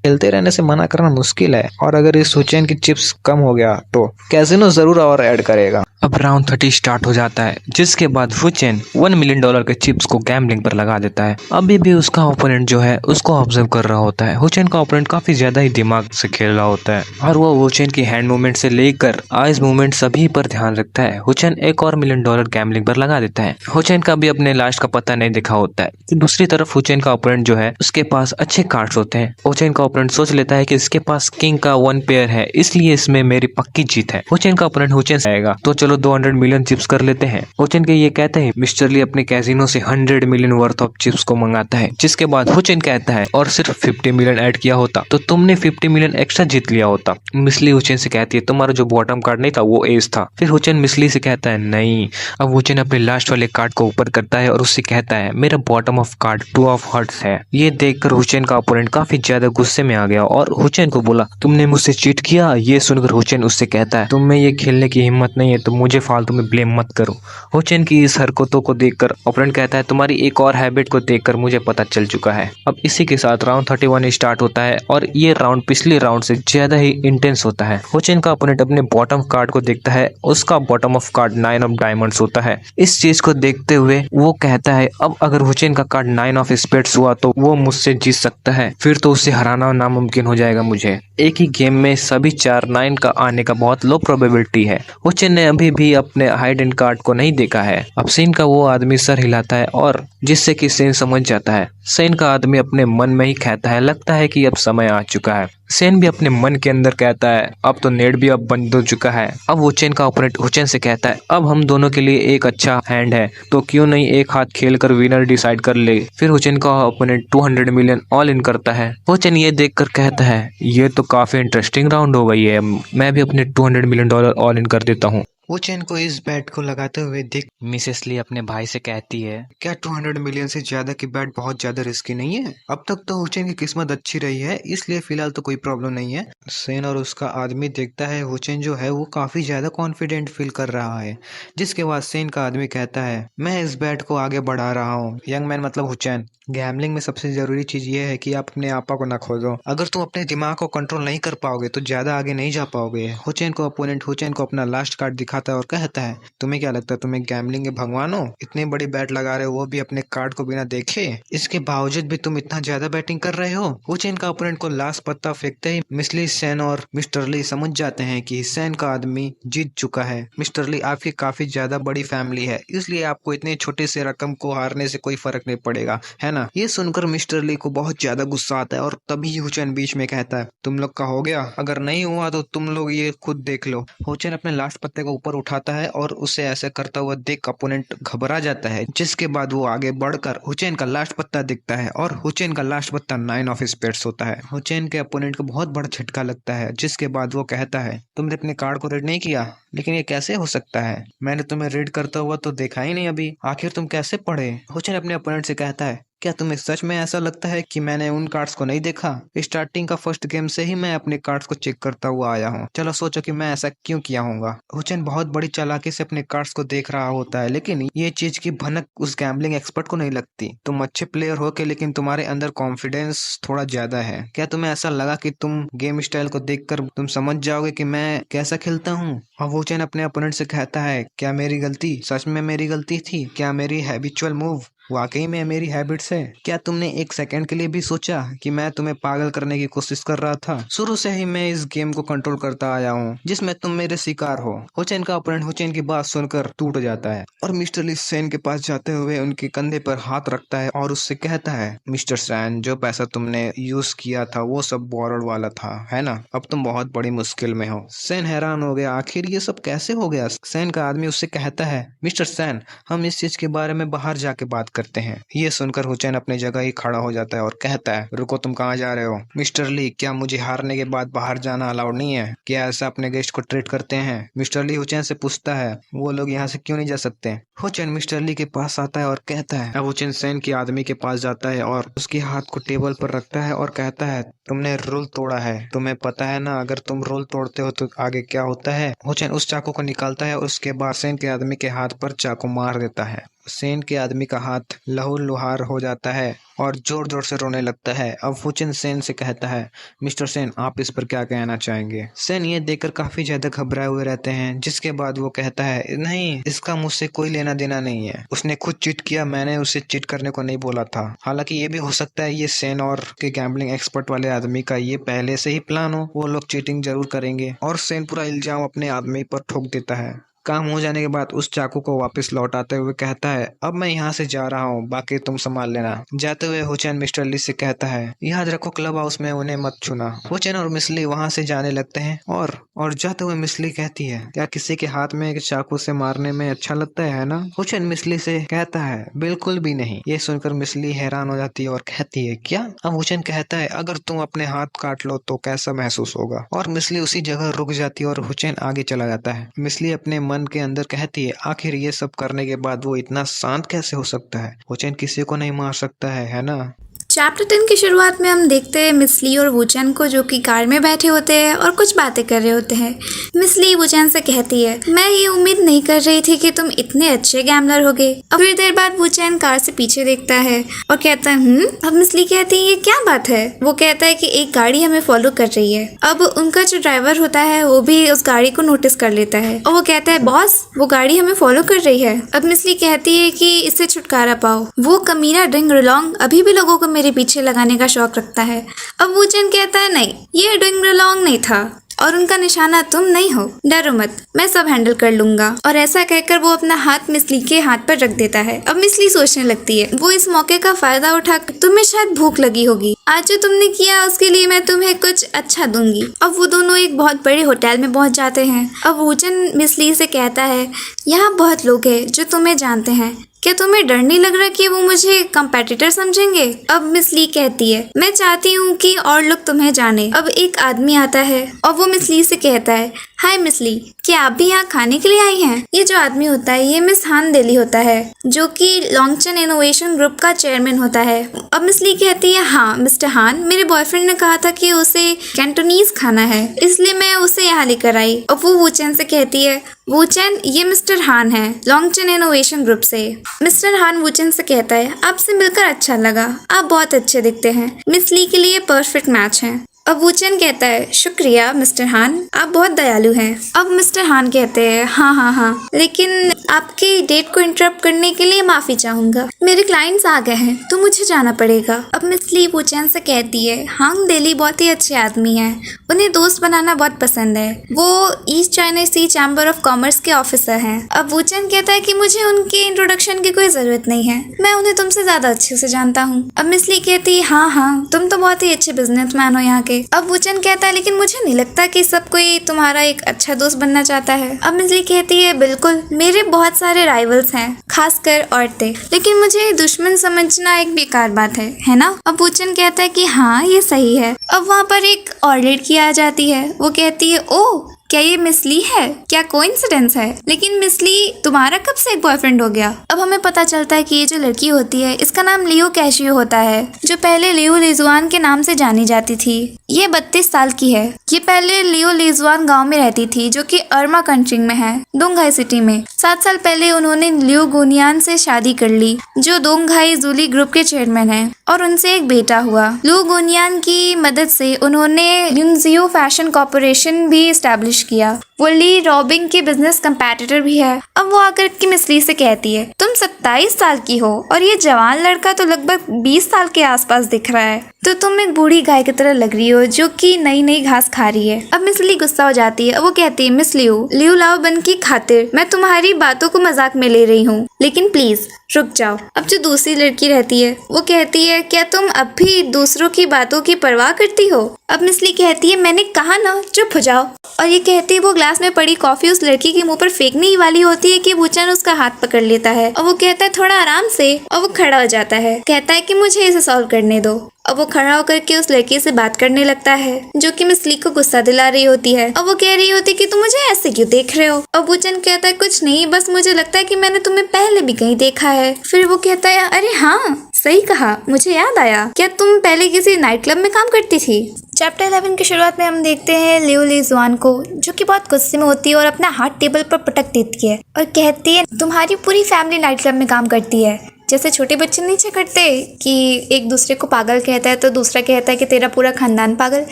खेलते रहने से मना करना मुश्किल है, और अगर इस हुचैन की चिप्स कम हो गया तो कैसीनो जरूर और ऐड करेगा। अब राउंड 30 स्टार्ट हो जाता है, जिसके बाद हुचैन $1 मिलियन के चिप्स को गैम्बलिंग पर लगा देता है। अभी भी उसका ओपोनेंट जो है उसको ऑब्जर्व कर रहा होता है। हुचैन का ओपोनेंट काफी ज्यादा ही दिमाग से खेल रहा होता है और वो हुचैन की हैंड मूवमेंट से लेकर आइज मूवमेंट सभी पर ध्यान रखता है। हुचैन एक और $1 मिलियन गैम्बलिंग पर लगा देता है। हुचैन का भी अपने लास्ट का पता नहीं दिखा होता है। तो दूसरी तरफ हुचैन का ओपोनेंट जो है उसके पास अच्छे कार्ड्स होते हैं। हुचैन का ओपोनेंट सोच लेता है कि इसके पास किंग का 1 पेयर है, इसलिए इसमें मेरी पक्की जीत है। हुचैन का ओपोनेंट हुचैन से आएगा तो चलो 200 मिलियन चिप्स कर लेते हैं। हुचैन के ये कहते हैं मिस्टर ली अपने कैसीनो से 100 मिलियन वर्थ ऑफ चिप्स को मंगाता है, जिसके बाद हुचैन कहता है और सिर्फ 50 मिलियन ऐड किया होता तो तुमने 50 मिलियन एक्स्ट्रा जीत लिया होता। मिस्ली हुचैन से कहती है तुम्हारा जो बॉटम कार्ड नहीं था वो एस था। फिर हुचैन मिस्ली से कहता है नहीं। अब हुचैन अपने लास्ट वाले कार्ड को ऊपर करता है और उससे कहता है मेरा bottom of card 2 of hearts है। ये देखकर हुचैन का ओपोनेंट काफी ज्यादा गुस्से में आ गया और हुचैन को बोला तुमने मुझसे चीट किया। ये सुनकर हुचैन उससे कहता है तुम में ये खेलने की हिम्मत नहीं है तो मुझे फालतू में ब्लेम मत करो। हुचैन की इस हरकतों को देखकर ओपोनेंट कहता है तुम्हारी एक और हैबिट को देखकर मुझे पता चल चुका है। अब इसी के साथ राउंड 31 स्टार्ट होता है और ये राउंड पिछले राउंड से ज्यादा ही इंटेंस होता है। हुचैन का ओपोनेंट अपने बॉटम कार्ड को देखता है, उसका bottom of card 9 of diamonds होता है। इस चीज को देखते हुए वो कहता है अब अगर हुचैन का कार्ड 9 ऑफ स्पेड्स हुआ तो वो मुझसे जीत सकता है, फिर तो उसे हराना नामुमकिन हो जाएगा। मुझे एक ही गेम में सभी 4 9 का आने का बहुत लो प्रोबेबिलिटी है। हुचैन ने अभी भी अपने हाइड एंड कार्ड को नहीं देखा है। अब सेन का वो आदमी सर हिलाता है और जिससे कि सेन समझ जाता है। सेन का आदमी अपने मन में ही कहता है लगता है कि अब समय आ चुका है। सेन भी अपने मन के अंदर कहता है अब तो नेट भी अब बंद हो चुका है। अब हुचैन का ओपोनेंट हुचैन से कहता है अब हम दोनों के लिए एक अच्छा हैंड है तो क्यों नहीं एक हाथ खेल कर विनर डिसाइड कर ले। फिर हुचैन का ओपोनेंट 200 मिलियन ऑल इन करता है। हुचैन ये देखकर कहता है ये तो काफी इंटरेस्टिंग राउंड हो गई है, मैं भी अपने $200 मिलियन ऑल इन कर देता हूँ। हुचैन को इस बैट को लगाते हुए देख मिसेस ली अपने भाई से कहती है क्या 200 मिलियन से ज्यादा की बैट बहुत ज्यादा रिस्की नहीं है? अब तक तो हुचैन की किस्मत अच्छी रही है, इसलिए फिलहाल तो कोई प्रॉब्लम नहीं है। सेन और उसका आदमी देखता है हुचैन जो है वो काफी ज्यादा कॉन्फिडेंट फील कर रहा है, जिसके बाद सेन का आदमी कहता है मैं इस बैट को आगे बढ़ा रहा हूँ। यंग मैन मतलब हुचैन, गैम्बलिंग में सबसे जरूरी चीज ये है कि आप अपने आपा को ना खो दो। अगर तुम अपने दिमाग को कंट्रोल नहीं कर पाओगे तो ज्यादा आगे नहीं जा पाओगे। हुचैन को ओपोनेंट हुचैन को अपना लास्ट कार्ड दिखाता है और कहता है तुम्हें क्या लगता है तुम्हें गैम्बलिंग के भगवान हो? इतनी बड़ी बैट लगा रहे हो वो भी अपने कार्ड को बिना देखे, इसके बावजूद भी तुम इतना ज्यादा बैटिंग कर रहे हो। हुचैन का ओपोनेंट को लास्ट पत्ता फेंकते ही मिस्ली सेन और मिस्टर ली समझ जाते हैं कि सेन का आदमी जीत चुका है। मिस्टर ली आपकी काफी ज्यादा बड़ी फैमिली है, इसलिए आपको इतने छोटे से रकम को हारने से कोई फर्क नहीं पड़ेगा, है ना? ये सुनकर मिस्टर ली को बहुत ज्यादा गुस्सा आता है और तभी हुचैन बीच में कहता है तुम लोग का हो गया, अगर नहीं हुआ तो तुम लोग ये खुद देख लो। हुचैन अपने लास्ट पत्ते को ऊपर उठाता है और उसे ऐसे करता हुआ देख अपोनेंट घबरा जाता है, जिसके बाद वो आगे बढ़कर हुचैन का लास्ट पत्ता दिखता है और हुचैन का लास्ट पत्ता 9 ऑफ स्पेड्स होता है। हुचैन के अपोनेंट को बहुत बड़ा झटका लगता है, जिसके बाद वो कहता है तुमने अपने कार्ड को रीड नहीं किया, लेकिन ये कैसे हो सकता है? मैंने तुम्हें रीड करता हुआ तो देखा ही नहीं अभी, आखिर तुम कैसे पढ़े? हुचैन अपने अपोनेंट से कहता है क्या तुम्हें सच में ऐसा लगता है कि मैंने उन कार्ड्स को नहीं देखा? स्टार्टिंग का फर्स्ट गेम से ही मैं अपने कार्ड्स को चेक करता हुआ आया हूँ, चलो सोचो कि मैं ऐसा क्यों किया होगा। हुचैन बहुत बड़ी चालाकी से अपने कार्ड्स को देख रहा होता है, लेकिन ये चीज की भनक उस गैम्बलिंग एक्सपर्ट को नहीं लगती। तुम अच्छे प्लेयर हो के लेकिन तुम्हारे अंदर कॉन्फिडेंस थोड़ा ज्यादा है। क्या तुम्हें ऐसा लगा कि तुम गेम स्टाइल को देखकर तुम समझ जाओगे कि मैं कैसा खेलता हूँ? और हुचैन अपने अपोनेंट से कहता है क्या मेरी गलती सच में मेरी गलती थी? क्या मेरी हैबिचुअल मूव वाकई में मेरी हैबिट्स है? क्या तुमने एक सेकंड के लिए भी सोचा कि मैं तुम्हें पागल करने की कोशिश कर रहा था? शुरू से ही मैं इस गेम को कंट्रोल करता आया हूँ जिसमें तुम मेरे शिकार हो। हुचैन का ओपोनेंट हुचैन की बात सुनकर टूट जाता है और मिस्टर ली सेन के पास जाते हुए उनके कंधे पर हाथ रखता है और उससे कहता है मिस्टर सेन, जो पैसा तुमने यूज किया था वो सब बोरोड वाला था, है ना? अब तुम बहुत बड़ी मुश्किल में हो। सेन हैरान हो गया, आखिर ये सब कैसे हो गया? सेन का आदमी उससे कहता है मिस्टर सेन, हम इस चीज के बारे में बाहर जाके बात करते हैं। ये सुनकर हुचैन अपनी जगह ही खड़ा हो जाता है और कहता है, रुको, तुम कहाँ जा रहे हो? मिस्टर ली, क्या मुझे हारने के बाद बाहर जाना अलाउड नहीं है? क्या ऐसा अपने गेस्ट को ट्रीट करते हैं? मिस्टर ली हुचैन से पूछता है, वो लोग यहाँ से क्यों नहीं जा सकते? हुचैन मिस्टर ली के पास आता है और कहता है, अब हुचैन सेन के आदमी के पास जाता है और उसके हाथ को टेबल पर रखता है और कहता है, तुमने रूल तोड़ा है, तुम्हें पता है ना अगर तुम रूल तोड़ते हो तो आगे क्या होता है? हुचैन उस चाकू को निकालता है और उसके बाद सेन के आदमी के हाथ पर चाकू मार देता है। सेन के आदमी का हाथ लहू लुहार हो जाता है और जोर जोर से रोने लगता है। अब हुचैन सेन से कहता है, मिस्टर सेन, आप इस पर क्या कहना चाहेंगे? सेन ये देखकर काफी ज्यादा घबराए हुए रहते हैं, जिसके बाद वो कहता है, नहीं, इसका मुझसे कोई लेना देना नहीं है, उसने खुद चीट किया, मैंने उसे चीट करने को नहीं बोला था। हालांकि ये भी हो सकता है ये सेन और के गैम्बलिंग एक्सपर्ट वाले आदमी का ये पहले से ही प्लान हो, वो लोग चीटिंग जरूर करेंगे। और सेन पूरा इल्जाम अपने आदमी पर ठोक देता है। काम हो जाने के बाद उस चाकू को वापस लौटाते हुए कहता है, अब मैं यहाँ से जा रहा हूँ, बाकी तुम संभाल लेना। जाते हुए हुचैन मिस्टर ली से कहता है, याद रखो क्लब हाउस में उन्हें मत छूना। हुचैन और मिस ली वहाँ से जाने लगते हैं और जाते हुए मिस ली कहती है, क्या किसी के हाथ में एक चाकू से मारने में अच्छा लगता है ना? हुचैन मिस ली से कहता है, बिल्कुल भी नहीं। ये सुनकर मिस ली हैरान हो जाती है और कहती है, क्या? अब हुचैन कहता है, अगर तुम अपने हाथ काट लो तो कैसा महसूस होगा? और मिस ली उसी जगह रुक जाती है और हुचैन आगे चला जाता है। मिस ली अपने मन के अंदर कहती है, आखिर ये सब करने के बाद वो इतना शांत कैसे हो सकता है? हुचैन किसी को नहीं मार सकता है ना? चैप्टर 10 की शुरुआत में हम देखते हैं मिस ली और वुचैन को, जो कि कार में बैठे होते हैं और कुछ बातें कर रहे होते हैं। मिस ली वुचैन से कहती है, मैं ये उम्मीद नहीं कर रही थी कि तुम इतने अच्छे गैम्बलर होगे। अब थोड़ी देर बाद वुचैन कार से पीछे देखता है और कहता है, अब मिस ली कहती है, ये क्या बात है? वो कहता है कि एक गाड़ी हमें फॉलो कर रही है। अब उनका जो ड्राइवर होता है वो भी उस गाड़ी को नोटिस कर लेता है और वो कहता है, बॉस, वो गाड़ी हमें फॉलो कर रही है। अब मिस ली कहती है कि इससे छुटकारा पाओ, वो कमीना ड्रिंग रलोंग अभी भी लोगों को मेरे पीछे लगाने का शौक रखता है। अब वुचैन कहता है, नहीं, ये ड्रिंग रलोंग नहीं था और उनका निशाना तुम नहीं हो, डरो मत, मैं सब हैंडल कर लूंगा। और ऐसा कहकर वो अपना हाथ मिस ली के हाथ पर रख देता है। अब मिस ली सोचने लगती है, वो इस मौके का फायदा उठाकर, तुम्हें शायद भूख लगी होगी, आज जो तुमने किया उसके लिए मैं तुम्हें कुछ अच्छा दूंगी। अब वो दोनों एक बहुत बड़े होटल में पहुंच जाते हैं। अब वुचैन मिस ली से कहता है, यहाँ बहुत लोग हैं जो तुम्हें जानते हैं, क्या तुम्हें डर नहीं लग रहा कि वो मुझे कंपेटिटर समझेंगे? अब मिस ली कहती है, मैं चाहती हूँ कि और लोग तुम्हें जाने। अब एक आदमी आता है और वो मिस ली से कहता है, हाय मिस ली, क्या आप भी यहाँ खाने के लिए आई हैं? ये जो आदमी होता है ये मिस हान डेली होता है, जो कि लॉन्गचन इनोवेशन ग्रुप का चेयरमैन होता है। अब मिस ली कहती है, हाँ मिस्टर हान, मेरे बॉयफ्रेंड ने कहा था कि उसे कैंटोनीज खाना है, इसलिए मैं उसे यहाँ लेकर आई। अब वो वुचैन से कहती है, वुचैन, ये मिस्टर हान है लॉन्गचन इनोवेशन ग्रुप से। मिस्टर हान वुचैन से कहता है, आपसे मिलकर अच्छा लगा, आप बहुत अच्छे दिखते हैं, मिस ली के लिए परफेक्ट मैच है। अब वुचैन कहता है, शुक्रिया मिस्टर हान, आप बहुत दयालु हैं। अब मिस्टर हान कहते हैं, हाँ, लेकिन आपके डेट को इंटरप्ट करने के लिए माफी चाहूंगा, मेरे क्लाइंट्स आ गए हैं तो मुझे जाना पड़ेगा। अब मिस ली वुचैन से कहती है, हांग डेली बहुत ही अच्छे आदमी हैं, उन्हें दोस्त बनाना बहुत पसंद है, वो East China Sea chamber of commerce के ऑफिसर हैं। अब वुचैन कहता है कि मुझे उनके इंट्रोडक्शन की कोई जरूरत नहीं है, मैं उन्हें तुमसे ज्यादा अच्छे से जानता हूँ। अब मिस ली कहती है, हाँ, तुम तो बहुत ही अच्छे बिजनेसमैन हो यहाँ के। अब वुचैन कहता है, लेकिन मुझे नहीं लगता कि सब कोई तुम्हारा एक अच्छा दोस्त बनना चाहता है। अब मिस ली कहती है, बिल्कुल, मेरे बहुत सारे राइवल्स हैं, खासकर औरतें, लेकिन मुझे दुश्मन समझना एक बेकार बात है ना? अब वुचैन कहता है कि हाँ, ये सही है। अब वहाँ पर एक और लड़की आ जाती है, वो कहती है, ओह, क्या ये मिस ली है? क्या कोइंसिडेंस है? लेकिन मिस ली, तुम्हारा कब से एक बॉयफ्रेंड हो गया? अब हमें पता चलता है कि ये जो लड़की होती है इसका नाम लियो कैशियो होता है, जो पहले लियो लिजुआन के नाम से जानी जाती थी। ये 32 साल की है। ये पहले लियो लिजुआन गांव में रहती थी, जो कि अर्मा कंट्री में है, दोंगहाई सिटी में। 7 साल पहले उन्होंने लियो गुनियान से शादी कर ली, जो दोंगहाई जूली ग्रुप के चेयरमैन हैं, और उनसे एक बेटा हुआ। लियो गुनियान की मदद से उन्होंने ल्यूनजियो फैशन कॉर्पोरेशन भी एस्टैब्लिश किया। वो ली रॉबिंग के बिजनेस कंपेटिटर भी है। अब वो आकर के मिस ली से कहती है, तुम 27 साल की हो और ये जवान लड़का तो लगभग 20 साल के आसपास दिख रहा है, तो तुम एक बूढ़ी गाय की तरह लग रही हो जो कि नई नई घास खा रही है। अब मिस ली गुस्सा हो जाती है। वो कहती है, मिस लियो लाओ बन की खातिर मैं तुम्हारी बातों को मजाक में ले रही हूँ, लेकिन प्लीज रुक जाओ। अब जो दूसरी लड़की रहती है वो कहती है, क्या तुम अब भी दूसरों की बातों की परवाह करती हो? अब मिसली कहती है मैंने कहा ना चुप हो जाओ। और ये कहती है वो ग्लास में पड़ी कॉफी उस लड़की के मुंह पर फेंकने ही वाली होती है कि वूचन उसका हाथ पकड़ लेता है और वो कहता है थोड़ा आराम से, और वो खड़ा हो जाता है, कहता है कि मुझे इसे सॉल्व करने दो। अब वो खड़ा होकर के उस लड़की से बात करने लगता है जो कि मिसली को गुस्सा दिला रही होती है। अब वो कह रही होती है कि तुम मुझे ऐसे क्यों देख रहे हो। अब वूचन कहता है कुछ नहीं, बस मुझे लगता है कि मैंने तुम्हें पहले भी कहीं देखा है। फिर वो कहता है अरे हाँ सही कहा, मुझे याद आया, क्या तुम पहले किसी नाइट क्लब में काम करती थी। चैप्टर 11 की शुरुआत में हम देखते हैं लियो लीजुआन को जो कि बहुत गुस्से में होती है और अपना हाथ टेबल पर पटक देती है और कहती है तुम्हारी पूरी फैमिली नाइट क्लब में काम करती है। जैसे छोटे बच्चे नीचे करते कि एक दूसरे को पागल कहता है तो दूसरा कहता है कि तेरा पूरा खानदान पागल,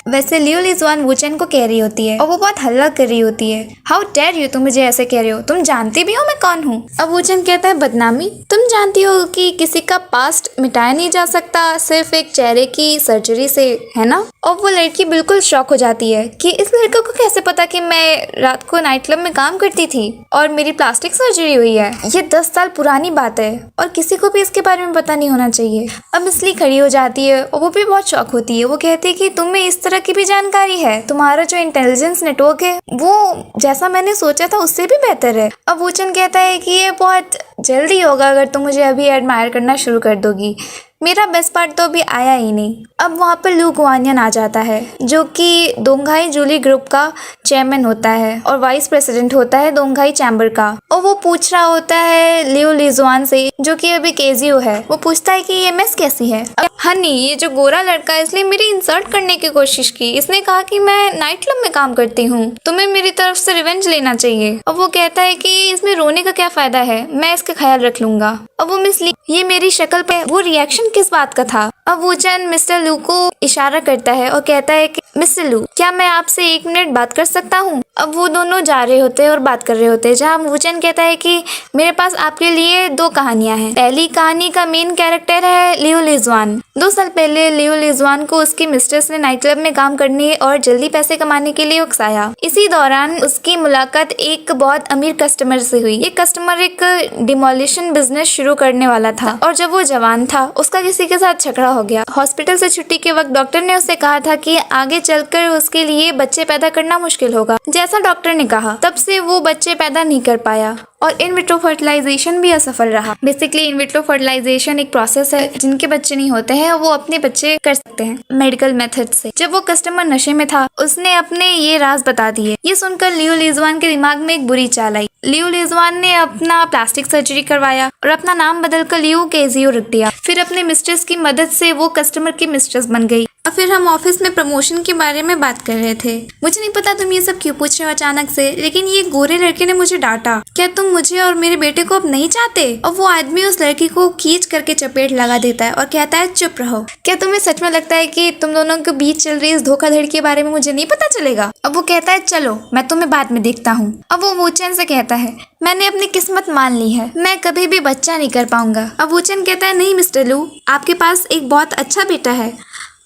वैसे लियो लीजुआन वूचन को कह रही होती है और वो बहुत हल्ला कर रही होती है। हाउ डेयर यू, तुम मुझे ऐसे कह रहे हो, तुम जानती भी हो मैं कौन हूँ। अब वूचन कहता है बदनामी, तुम जानती हो कि किसी का पास्ट मिटाया नहीं जा सकता सिर्फ एक चेहरे की सर्जरी से, है ना। और वो लड़की बिल्कुल शॉक हो जाती है कि इस लड़के को कैसे पता कि मैं रात को नाइट क्लब में काम करती थी और मेरी प्लास्टिक सर्जरी हुई है। ये 10 साल पुरानी बात है और किसी को भी इसके बारे में पता नहीं होना चाहिए। अब इसलिए खड़ी हो जाती है और वो भी बहुत शॉक होती है। वो कहती है कि तुम्हें इस तरह की भी जानकारी है, तुम्हारा जो इंटेलिजेंस नेटवर्क है वो जैसा मैंने सोचा था उससे भी बेहतर है। अब वूचन कहता है कि ये बहुत जल्दी होगा अगर तुम मुझे अभी एडमायर करना शुरू कर दोगी, मेरा बेस्ट पार्ट तो अभी आया ही नहीं। अब वहाँ पर लू गुआनियन आ जाता है जो कि दोंघाई जूली ग्रुप का चेयरमैन होता है और वाइस प्रेसिडेंट होता है दोंघाई चैम्बर का। और वो पूछ रहा होता है लियो लीजुआन से जो कि अभी केजियो है, वो पूछता है कि ये मेस कैसी है। अब हनी ये जो गोरा लड़का है इसलिए मेरी इंसल्ट करने की कोशिश की, इसने कहा कि मैं नाइट क्लब में काम करती हूँ, तुम्हें मेरी तरफ से रिवेंज लेना चाहिए। अब वो कहता है कि इसमें रोने का क्या फायदा है, मैं इसका ख्याल रख लूंगा। अब वो मिस ली ये मेरी शक्ल पे वो रिएक्शन किस बात का था। अब वूचन मिस्टर लू को इशारा करता है और कहता है कि मिस्टर लू क्या मैं आपसे 1 मिनट बात कर सकता हूँ। अब वो दोनों जा रहे होते हैं और बात कर रहे होते हैं जहाँ वूचन कहता है कि मेरे पास आपके लिए 2 कहानियां हैं। पहली कहानी का मेन कैरेक्टर है लियो लीजुआन। 2 साल पहले लियो लीजुआन को उसकी मिस्ट्रेस ने नाइट क्लब में काम करने और जल्दी पैसे कमाने के लिए उकसाया। इसी दौरान उसकी मुलाकात एक बहुत अमीर कस्टमर से हुई। ये कस्टमर एक डिमोलिशन बिजनेस शुरू करने वाला था और जब वो जवान था उसका किसी के साथ झगड़ा हो गया। हॉस्पिटल से छुट्टी के वक्त डॉक्टर ने उसे कहा था कि आगे चलकर उसके लिए बच्चे पैदा करना मुश्किल होगा। जैसा डॉक्टर ने कहा तब से वो बच्चे पैदा नहीं कर पाया और इन विट्रो फर्टिलाइजेशन भी असफल रहा। बेसिकली इन विट्रो फर्टिलाइजेशन एक प्रोसेस है जिनके बच्चे नहीं होते हैं वो अपने बच्चे कर सकते हैं मेडिकल मेथड से। जब वो कस्टमर नशे में था उसने अपने ये राज बता दिए। ये सुनकर लियो लीजुआन के दिमाग में एक बुरी चाल आई। लियो लीजुआन ने अपना प्लास्टिक सर्जरी करवाया और अपना नाम बदलकर लियो केजियो रख दिया। फिर अपने मिस्ट्रेस की मदद से वो कस्टमर की मिस्ट्रेस बन गई। और फिर हम ऑफिस में प्रमोशन के बारे में बात कर रहे थे। मुझे नहीं पता तुम ये सब क्यों पूछ रहे हो अचानक से, लेकिन ये गोरे लड़के ने मुझे डांटा। क्या तुम मुझे और मेरे बेटे को अब नहीं चाहते। और वो आदमी उस लड़की को खींच करके चपेट लगा देता है और कहता है चुप रहो। क्या तुम्हें सच में लगता है कि तुम दोनों के बीच चल रही इस धोखाधड़ी के बारे में मुझे नहीं पता चलेगा। अब वो कहता है चलो मैं तुम्हें बाद में देखता हूँ। अब वो वूचन से कहता है मैंने अपनी किस्मत मान ली है, मैं कभी भी बच्चा नहीं कर पाऊंगा। अब वूचन कहता है नहीं मिस्टर लू, आपके पास एक बहुत अच्छा बेटा है।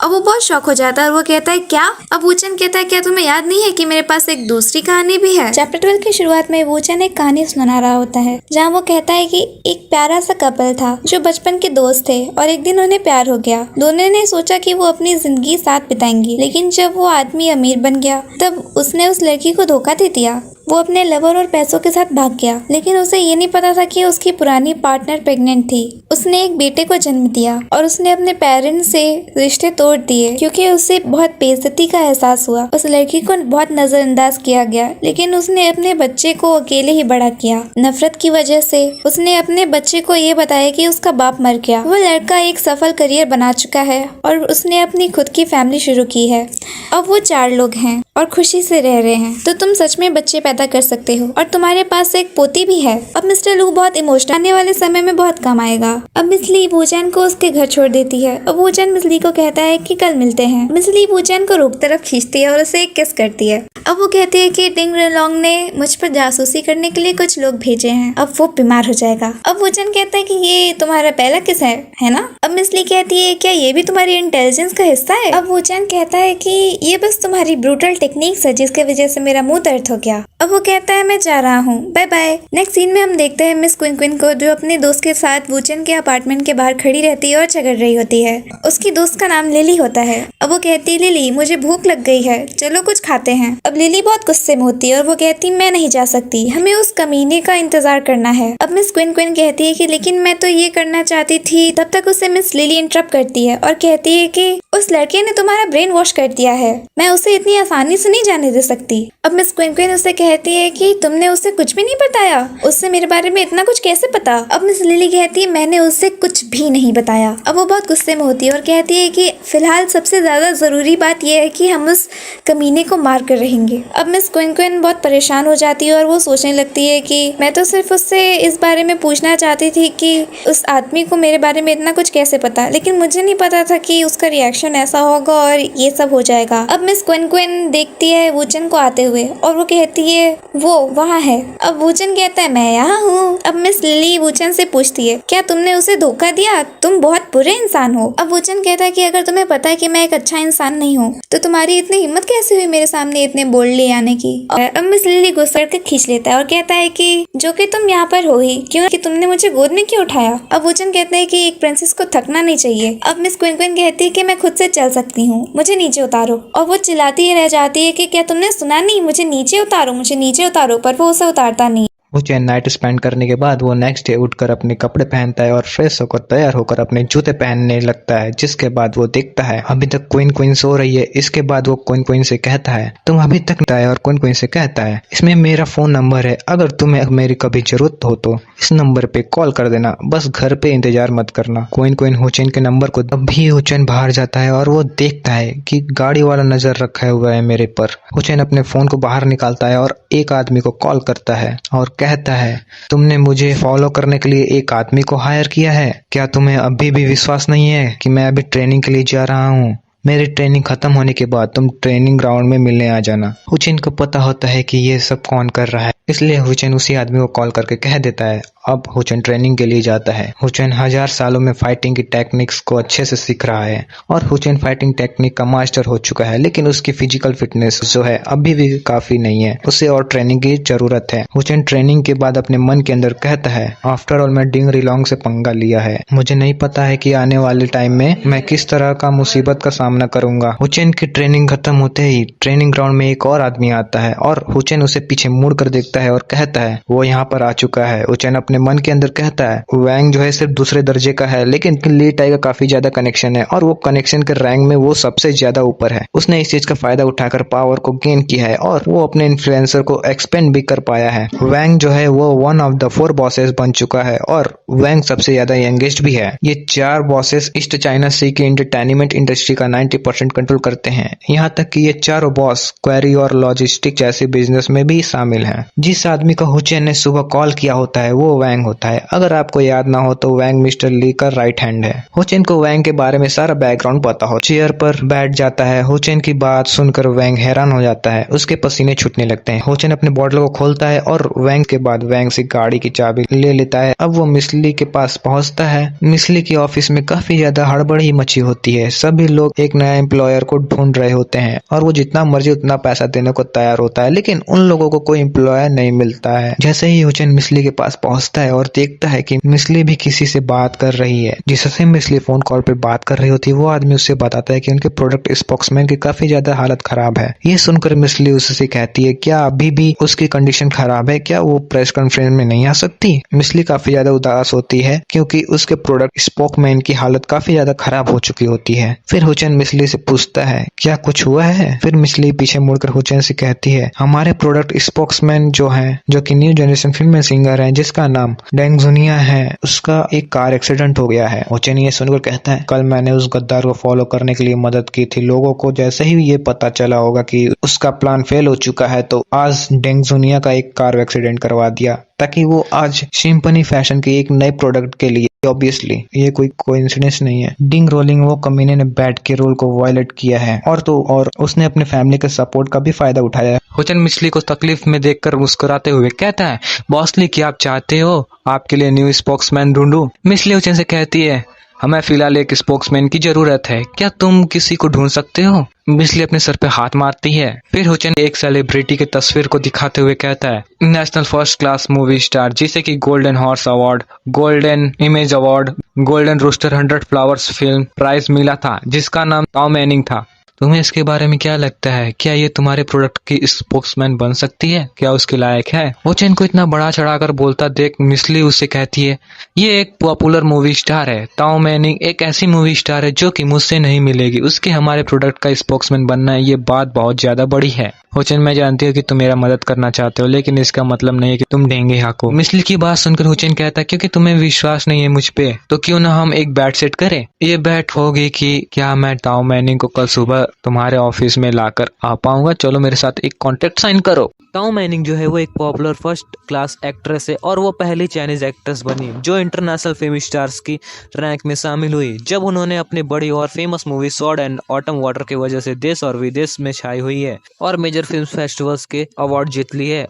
अब वो बहुत शॉक हो जाता है और वो कहता है क्या। अब वूचन कहता है क्या तुम्हें याद नहीं है कि मेरे पास एक दूसरी कहानी भी है। चैप्टर 12 की शुरुआत में वूचन एक कहानी सुना रहा होता है जहाँ वो कहता है कि एक प्यारा सा कपल था जो बचपन के दोस्त थे और एक दिन उन्हें प्यार हो गया। दोनों ने सोचा कि वो अपनी जिंदगी साथ बिताएंगी, लेकिन जब वो आदमी अमीर बन गया तब उसने उस लड़की को धोखा दे दिया। वो अपने लवर और पैसों के साथ भाग गया, लेकिन उसे ये नहीं पता था कि उसकी पुरानी पार्टनर प्रेग्नेंट थी। उसने एक बेटे को जन्म दिया और उसने अपने पेरेंट्स से रिश्ते तोड़ दिए क्योंकि उसे बहुत बेइज्जती का एहसास हुआ। उस लड़की को बहुत नजरअंदाज किया गया, लेकिन उसने अपने बच्चे को अकेले ही बड़ा किया। नफरत की वजह से उसने अपने बच्चे को ये बताया कि उसका बाप मर गया। वो लड़का एक सफल करियर बना चुका है और उसने अपनी खुद की फैमिली शुरू की है। अब वो 4 लोग हैं और खुशी से रह रहे हैं। तो तुम सच में बच्चे पैदा कर सकते हो और तुम्हारे पास एक पोती भी है। अब मिस्टर लू बहुत इमोशनल आने वाले समय में बहुत कम आएगा। अब मिस ली वूचन को उसके घर छोड़ देती है। अब वूचन मिस ली को कहता है कि कल मिलते हैं। मिस ली वूचन को रूप तरफ खींचती है और उसे एक किस करती है। अब वो कहती है कि डिंग रेलोंग ने मुझ पर जासूसी करने के लिए कुछ लोग भेजे हैं, अब वो बीमार हो जाएगा। अब वूचन कहता है कि ये तुम्हारा पहला किस है ना। अब मिस ली कहती है क्या ये भी तुम्हारी इंटेलिजेंस का हिस्सा है। अब वूचन कहता है कि ये बस तुम्हारी ब्रूटल टेक्निक्स है जिसकी वजह से मेरा मुंह दर्द हो गया। अब वो कहता है मैं जा रहा हूँ, बाय बाय। नेक्स्ट सीन में हम देखते हैं मिस क्विन क्विन को जो अपने दोस्त के साथ वूचन के अपार्टमेंट के बाहर खड़ी रहती है और झगड़ रही होती है। उसकी दोस्त का नाम लिली होता है। अब वो कहती है लिली मुझे भूख लग गई है, चलो कुछ खाते हैं। अब लिली बहुत गुस्से में होती है और वो कहती मैं नहीं जा सकती, हमें उस कमीने का इंतजार करना है। अब मिस क्विन क्विन कहती है कि लेकिन मैं तो ये करना चाहती थी। तब तक उसे मिस लिली इंटरप्ट करती है और कहती है कि उस लड़के ने तुम्हारा ब्रेन वॉश कर दिया है, मैं उसे इतनी आसानी से नहीं जाने दे सकती। अब मिस क्विन क्विन उसे कहती है कि तुमने उसे कुछ भी नहीं बताया, उससे मेरे बारे में इतना कुछ कैसे पता। अब मिस लिली कहती है मैंने उससे कुछ भी नहीं बताया। अब वो बहुत गुस्से में होती है और कहती है कि फिलहाल सबसे ज्यादा जरूरी बात यह है कि हम उस कमीने को मार कर रहेंगे। अब मिस क्विन क्विन बहुत परेशान हो जाती है और वो सोचने लगती है कि मैं तो सिर्फ उससे इस बारे में पूछना चाहती थी कि उस आदमी को मेरे बारे में इतना कुछ कैसे पता, लेकिन मुझे नहीं पता था कि उसका रिएक्शन ऐसा होगा और ये सब हो जाएगा। अब मिस क्विन क्विन देखती है वूचन को आते हुए और वो कहती है वो वहाँ है। अब वूचन कहता है मैं यहाँ हूँ। अब मिस लिली वूचन से पूछती है क्या तुमने उसे धोखा दिया, तुम बहुत बुरे इंसान हो। अब वूचन कहता है कि अगर तुम्हें पता है कि मैं एक अच्छा इंसान नहीं हूँ तो तुम्हारी इतनी हिम्मत कैसे हुई मेरे सामने इतने बोल्डली आने की। अब मिस लिली गुस्सा करके खींच लेता है और कहता है कि जो कि तुम यहाँ पर हो ही क्यों, कि तुमने मुझे गोद में क्यों उठाया। अब वूचन कहते हैं कि एक प्रिंसेस को थकना नहीं चाहिए। अब मिस क्विन क्विन कहती है कि मैं खुद से चल सकती हूँ, मुझे नीचे उतारो। और वो चिल्लाती ही रह जाती है कि क्या तुमने सुना नहीं, मुझे नीचे उतारो, मुझे नीचे उतारो, पर वो उसे उतारता नहीं। वूचन नाइट स्पेंड करने के बाद वो नेक्स्ट डे उठकर अपने कपड़े पहनता है और फ्रेश होकर तैयार होकर अपने जूते पहनने लगता है। जिसके बाद वो देखता है अभी तक क्वीन क्वीन सो रही है। इसके बाद वो क्वीन क्वीन से कहता है तुम अभी तक है, और क्वीन क्वीन से कहता है इसमें मेरा फोन नंबर है, अगर तुम्हें मेरी कभी जरूरत हो तो इस नंबर पे कॉल कर देना, बस घर पे इंतजार मत करना। क्वीन क्वीन वूचन के नंबर को तभी वूचन बाहर जाता है और वो देखता है कि गाड़ी वाला नजर रखा हुआ है मेरे पर। वूचन अपने फोन को बाहर निकालता है और एक आदमी को कॉल करता है और कहता है तुमने मुझे फॉलो करने के लिए एक आदमी को हायर किया है, क्या तुम्हें अभी भी विश्वास नहीं है कि मैं अभी ट्रेनिंग के लिए जा रहा हूँ। मेरी ट्रेनिंग खत्म होने के बाद तुम ट्रेनिंग ग्राउंड में मिलने आ जाना। वूचन को पता होता है कि ये सब कौन कर रहा है, इसलिए वूचन उसी आदमी को कॉल करके कह देता है। अब वूचन ट्रेनिंग के लिए जाता है। वूचन 1000 सालों में फाइटिंग की टेक्निक्स को अच्छे से सीख रहा है और वूचन फाइटिंग टेक्निक का मास्टर हो चुका है, लेकिन उसकी फिजिकल फिटनेस जो है अभी भी काफी नहीं है, उसे और ट्रेनिंग की जरूरत है। वूचन ट्रेनिंग के बाद अपने मन के अंदर कहता है आफ्टर ऑल मैं डिंग रिलोंग से पंगा लिया है, मुझे नहीं पता है कि आने वाले टाइम में मैं किस तरह का मुसीबत का सामना करूंगा। वूचन की ट्रेनिंग खत्म होते ही ट्रेनिंग ग्राउंड में एक और आदमी आता है और वूचन उसे पीछे मुड़ कर देखता है और कहता है वो यहाँ पर आ चुका है। वूचन अपने मन के अंदर कहता है वैंग जो है सिर्फ दूसरे दर्जे का है, लेकिन ली टाई का काफी ज्यादा कनेक्शन है और वो कनेक्शन के रैंक में वो सबसे ज्यादा ऊपर है। उसने इस चीज का फायदा उठाकर पावर को गेन किया है और वो अपने इन्फ्लुएंसर को एक्सपेंड भी कर पाया है। वैंग जो है वो वन ऑफ द 4 बॉसेस बन चुका है और वैंग सबसे ज्यादा यंगेस्ट भी है। ये 4 बॉसेस ईस्ट चाइना सी की एंटरटेनमेंट इंडस्ट्री का 90% कंट्रोल करते हैं। यहाँ तक कि ये चारों बॉस क्वेरी और लॉजिस्टिक जैसे बिजनेस में भी शामिल हैं। जिस आदमी को वूचन ने सुबह कॉल किया होता है वो वैंग होता है। अगर आपको याद ना हो तो वैंग मिस्टर ली का राइट हैंड है। वूचन को वैंग के बारे में सारा बैकग्राउंड पता हो। चेयर पर बैठ जाता है। वूचन की बात सुनकर वैंग हैरान हो जाता है, उसके पसीने छूटने लगते हैं। वूचन अपने बॉटल को खोलता है और वैंग के बाद वैंग से गाड़ी की चाबी ले लेता है। अब वो मिस ली के पास पहुंचता है। मिस ली के ऑफिस में काफी ज्यादा हड़बड़ी मची होती है। सभी लोग एक नया एम्प्लॉयर को ढूंढ रहे होते हैं और वो जितना मर्जी उतना पैसा देने को तैयार होता है, लेकिन उन लोगों को कोई एम्प्लॉयर नहीं मिलता है। जैसे ही वूचन मिस ली के पास पहुंचता है और देखता है कि मिस ली भी किसी से बात कर रही है। जिससे मिस ली फोन कॉल पे बात कर रही होती है वो आदमी उससे बताता है कि उनके प्रोडक्ट स्पोक्समैन की काफी ज्यादा हालत खराब है। ये सुनकर मिस ली उससे कहती है क्या अभी भी उसकी कंडीशन खराब है, क्या वो प्रेस कॉन्फ्रेंस में नहीं आ सकती। मिस ली काफी ज्यादा उदास होती है क्योंकि उसके प्रोडक्ट स्पोकमैन की हालत काफी ज्यादा खराब हो चुकी होती है। फिर वूचन मिस ली से पूछता है क्या कुछ हुआ है। फिर मिस ली पीछे मुड़कर वूचन से कहती है हमारे प्रोडक्ट स्पोक्समैन जो है, जो कि न्यू जनरेशन फिल्म में सिंगर है जिसका नाम डेंग जुनिया है, उसका एक कार एक्सीडेंट हो गया है। वूचन ये सुनकर कहता है कल मैंने उस गद्दार को फॉलो करने के लिए मदद की थी। लोगों को जैसे ही ये पता चला होगा कि उसका प्लान फेल हो चुका है तो आज डेंग जुनिया का एक कार एक्सीडेंट करवा दिया ताकि वो आज सिम्फनी फैशन के एक नए प्रोडक्ट के लिए, ऑब्वियसली ये कोई कोइंसिडेंस नहीं है, डिंग रोलिंग वो कमीने ने बैट के रोल को वायलेट किया है और उसने अपने फैमिली के सपोर्ट का भी फायदा उठाया है। वूचन मिस ली को तकलीफ में देखकर मुस्कुराते हुए कहता है बॉस ली क्या आप चाहते हो आपके लिए न्यू स्पोक्समैन ढूंढूं। मिस ली वूचन से कहती है हमें फिलहाल एक स्पोक्समैन की जरूरत है, क्या तुम किसी को ढूंढ सकते हो? मिसली अपने सर पे हाथ मारती है। फिर हुचेन एक सेलिब्रिटी की तस्वीर को दिखाते हुए कहता है, national first class movie star जिसे कि golden horse award, golden image award, golden rooster 100 flowers film prize मिला था, जिसका नाम टॉम मैनिंग था। तुम्हें इसके बारे में क्या लगता है? क्या ये तुम्हारे प्रोडक्ट की स्पोक्समैन बन सकती है? क्या उसके लायक है? हुचेन को इतना बड़ा चढ़ाकर बोलता देख मिसली उससे कहती है, ये एक पॉपुलर मूवी स्टार है। टॉ मैनिंग एक ऐसी मूवी स्टार है जो कि मुझसे नहीं मिलेगी। उसके हमारे प्रोडक्ट का स्पोक्समैन बनना है, ये बात बहुत ज्यादा बड़ी है। हुचेन, मैं जानती हूँ कि तुम मेरा मदद करना चाहते हो, लेकिन इसका मतलब नहीं है कि तुम ढेंगे हाको। मिसली की बात सुनकर हुचेन कहता है, क्योंकि तुम्हें विश्वास नहीं है मुझ पे, तो क्यों ना हम एक बैट सेट करें। ये बैट होगी कि क्या मैं टॉ मैनिंग को कल सुबह तुम्हारे ऑफिस में लाकर आ पाऊंगा। चलो मेरे साथ एक कॉन्ट्रैक्ट साइन करो। टॉ मैनिंग जो है वो एक पॉपुलर फर्स्ट क्लास एक्ट्रेस है और वो पहली चाइनीज एक्ट्रेस बनी जो इंटरनेशनल फिल्म स्टार्स की रैंक में शामिल हुई, जब उन्होंने अपनी बड़ी और famous movie sword and autumn water की वजह से देश और विदेश में छाई हुई है और मेजर फिल्म फेस्टिवल्स के अवार्ड जीत ली है।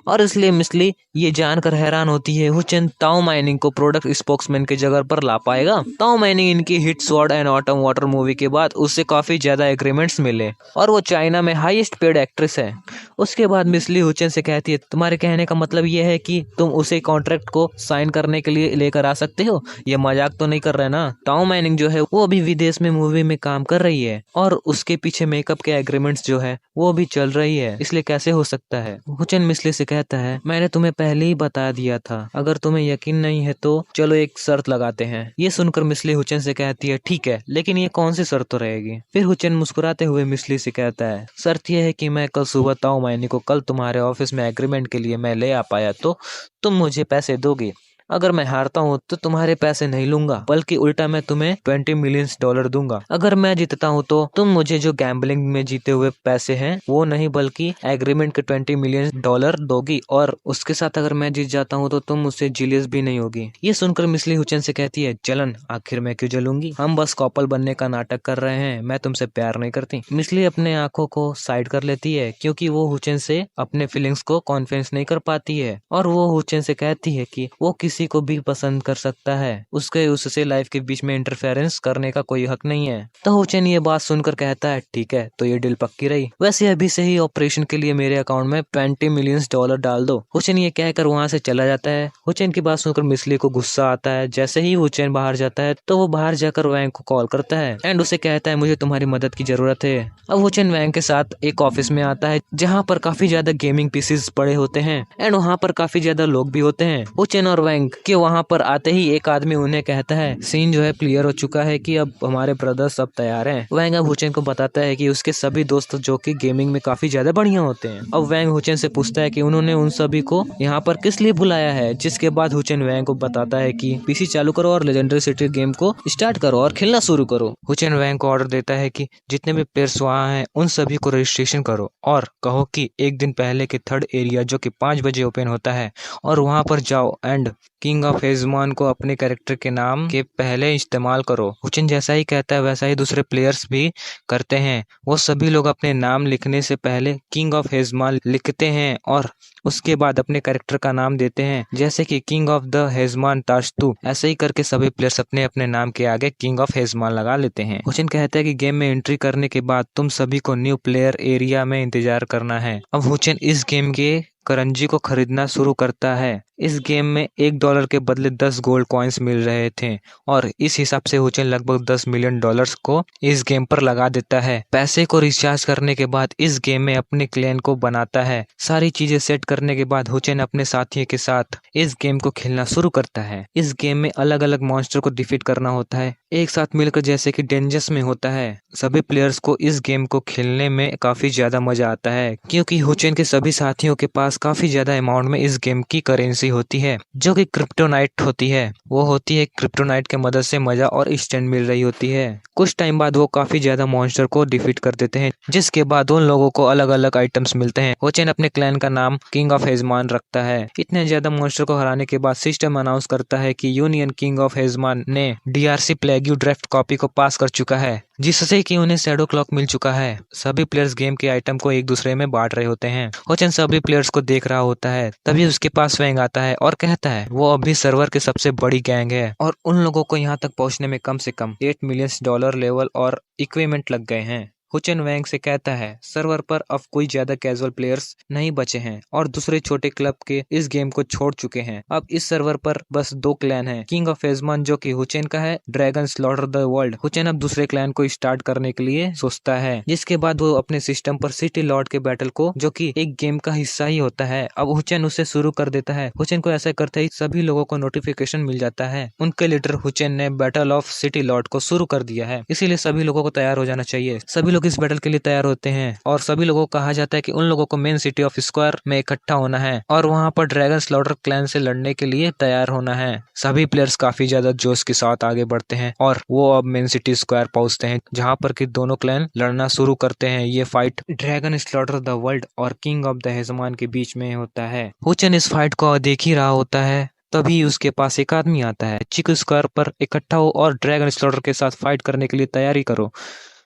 और इसलिए मिसली ये जानकर हैरान होती है हुचेन टॉ मैनिंग को प्रोडक्ट स्पोक्समैन की जगह पर ला पाएगा। टॉ मैनिंग इनकी hit sword and autumn water movie के बाद उससे काफी ज्यादा एग्रीमेंट्स मिले और वो चाइना में हाईएस्ट पेड एक्ट्रेस है। उसके बाद मिसली हुचेन से कहती है, तुम्हारे कहने का मतलब ये है कि तुम उसे कॉन्ट्रैक्ट को साइन करने के लिए लेकर आ सकते हो? ये मजाक तो नहीं कर रहे ना? टॉ मैनिंग जो है वो अभी विदेश में मूवी में काम कर रही है और उसके पीछे मेकअप के एग्रीमेंट्स जो है वो भी चल रही है, इसलिए कैसे हो सकता है? हुचेन मिसली से कहता है, मैंने तुम्हें पहले ही बता दिया था, अगर तुम्हें यकीन नहीं है तो चलो एक शर्त लगाते हैं। ये सुनकर मिसली हुचेन से कहती है, ठीक है, लेकिन ये कौन सी शर्त तो रहेगी? फिर हुचेन मुस्कुराते हुए मिसली से कहता है, शर्त यह है कि मैं कल सुबह टॉ मैनिंग को कल तुम्हारे ऑफिस में एग्रीमेंट के लिए मैं ले आ पाया तो तुम मुझे पैसे दोगे। अगर मैं हारता हूँ तो तुम्हारे पैसे नहीं लूंगा, बल्कि उल्टा मैं तुम्हें $20 मिलियन दूंगा। अगर मैं जीतता हूँ तो तुम मुझे जो गैम्बलिंग में जीते हुए पैसे हैं वो नहीं बल्कि एग्रीमेंट के $20 मिलियन दोगी, और उसके साथ अगर मैं जीत जाता हूँ तो तुम मुझसे जीलियस भी नहीं होगी। ये सुनकर मिसली हुचेन से कहती है, जलन आखिर मैं क्यों जलूंगी? हम बस कपल बनने का नाटक कर रहे हैं, मैं तुमसे प्यार नहीं करती। मिसली अपने आंखों को साइड कर लेती है क्योंकि वो हुचेन से अपने फीलिंग्स को कॉन्फिडेंस नहीं कर पाती है और वो हुचेन से कहती है कि वो किसी को भी पसंद कर सकता है, उससे लाइफ के बीच में इंटरफेरेंस करने का कोई हक नहीं है। तो हुचेन ये बात सुनकर कहता है, ठीक है, तो ये डील पक्की रही। वैसे अभी से ही ऑपरेशन के लिए मेरे अकाउंट में $20 मिलियन डाल दो। हुचेन ये कहकर वहां से चला जाता है। हुचेन की बात सुनकर मिसली को गुस्सा आता है। जैसे ही हुचेन बाहर जाता है तो वो बाहर जाकर वैंग को कॉल करता है एंड उसे कहता है, मुझे तुम्हारी मदद की जरूरत है। अब हुचेन वैंग के साथ एक ऑफिस में आता है जहाँ पर काफी ज्यादा गेमिंग पीसीज पड़े होते हैं एंड वहाँ पर काफी ज्यादा लोग भी होते हैं। हुचेन और वैंग के वहाँ पर आते ही एक आदमी उन्हें कहता है, सीन जो है क्लियर हो चुका है कि अब हमारे ब्रदर्स सब तैयार हैं। वैंग अब हुचेन को बताता है कि उसके सभी दोस्त जो कि गेमिंग में काफी ज्यादा बढ़िया होते हैं। अब वैंग हुचेन से पूछता है कि उन्होंने उन सभी को यहाँ पर किस लिए बुलाया है, जिसके बाद हुचेन वैंग को बताता है कि पीसी चालू करो और लेजेंडरी सिटी गेम को स्टार्ट करो और खेलना शुरू करो। हुचेन वैंग को ऑर्डर देता है कि जितने भी प्लेयर्स वहाँ हैं उन सभी को रजिस्ट्रेशन करो और कहो कि एक दिन पहले के थर्ड एरिया जो कि 5 बजे ओपन होता है और वहाँ पर जाओ एंड किंग ऑफ हेजमान को अपने कैरेक्टर के नाम के पहले इस्तेमाल करो। हुचेन जैसा ही कहता है वैसा ही दूसरे प्लेयर्स भी करते हैं। वो सभी लोग अपने नाम लिखने से पहले किंग ऑफ हेजमान लिखते हैं और उसके बाद अपने कैरेक्टर का नाम देते हैं, जैसे कि किंग ऑफ द हेजमान ताश्तू। ऐसे ही करके सभी प्लेयर्स अपने अपने नाम के आगे किंग ऑफ हेजमान लगा लेते हैं। हुचेन कहता है कि गेम में एंट्री करने के बाद तुम सभी को न्यू प्लेयर एरिया में इंतजार करना है। अब हुचेन इस गेम के करंजी को खरीदना शुरू करता है। इस गेम में $1 के बदले 10 गोल्ड कॉइन्स मिल रहे थे और इस हिसाब से हुचेन लगभग $10 मिलियन को इस गेम पर लगा देता है। पैसे को रिचार्ज करने के बाद इस गेम में अपने क्लैन को बनाता है। सारी चीजें सेट करने के बाद हुचेन अपने साथियों के साथ इस गेम को खेलना शुरू करता है। इस गेम में अलग अलग मॉन्स्टर को डिफीट करना होता है एक साथ मिलकर, जैसे कि डेंजर्स में होता है। सभी प्लेयर्स को इस गेम को खेलने में काफी ज्यादा मजा आता है क्योंकि हुचेन के सभी साथियों के पास काफी ज्यादा अमाउंट में इस गेम की करेंसी होती है जो कि क्रिप्टोनाइट होती है। वो होती है क्रिप्टोनाइट के मदद से मजा और स्टैंड मिल रही होती है। कुछ टाइम बाद वो काफी ज्यादा मॉन्स्टर को डिफीट कर देते हैं, जिसके बाद उन लोगों को अलग अलग आइटम्स मिलते हैं। हुचेन अपने क्लैन का नाम किंग ऑफ हेजमान रखता है। इतने ज्यादा मॉन्स्टर को हराने के बाद सिस्टम अनाउंस करता है कि यूनियन किंग ऑफ हेजमान ने DRC प्लेग एग्यू ड्राफ्ट कॉपी को पास कर चुका है, जिससे कि उन्हें शैडो क्लॉक मिल चुका है। सभी प्लेयर्स गेम के आइटम को एक दूसरे में बांट रहे होते हैं। होचन सभी प्लेयर्स को देख रहा होता है, तभी उसके पास स्वैंग आता है और कहता है वो अभी सर्वर के सबसे बड़ी गैंग है और उन लोगों को यहाँ तक पहुंचने में कम से कम $8 मिलियन लेवल और इक्विपमेंट लग गए हैं। हुचेन वैंग से कहता है सर्वर पर अब कोई ज्यादा कैजुअल प्लेयर्स नहीं बचे हैं और दूसरे छोटे क्लब के इस गेम को छोड़ चुके हैं। अब इस सर्वर पर बस 2 क्लैन हैं, किंग ऑफ एजमान जो कि हुचेन का है, ड्रैगन स्लॉटर द वर्ल्ड। हुचेन अब दूसरे क्लैन को स्टार्ट करने के लिए सोचता है, जिसके बाद वो अपने सिस्टम पर सिटी लॉर्ड के बैटल को, जो कि एक गेम का हिस्सा ही होता है, अब हुचेन उसे शुरू कर देता है। हुचेन को ऐसा करते ही सभी लोगों को नोटिफिकेशन मिल जाता है। उनके लीडर हुचेन ने बैटल ऑफ सिटी लॉर्ड को शुरू कर दिया है, इसीलिए सभी लोगों को तैयार हो जाना चाहिए। सभी लोग इस बैटल के लिए तैयार होते हैं और सभी लोगों को कहा जाता है कि उन लोगों को मेन सिटी ऑफ स्क्वायर में इकट्ठा होना है और वहां पर ड्रैगन स्लॉटर क्लैन से लड़ने के लिए तैयार होना है। सभी प्लेयर्स काफी ज्यादा जोश के साथ आगे बढ़ते हैं और वो अब मेन सिटी स्क्वायर पहुंचते हैं, जहां पर कि दोनों क्लैन लड़ना शुरू करते हैं। ये fight dragon slaughter the world और किंग ऑफ द हेजमान के बीच में होता है। हुचेन इस फाइट को देख ही रहा होता है, तभी उसके पास एक आदमी आता है। चिक स्क्वायर पर इकट्ठा हो और ड्रैगन स्लॉटर के साथ फाइट करने के लिए तैयारी करो।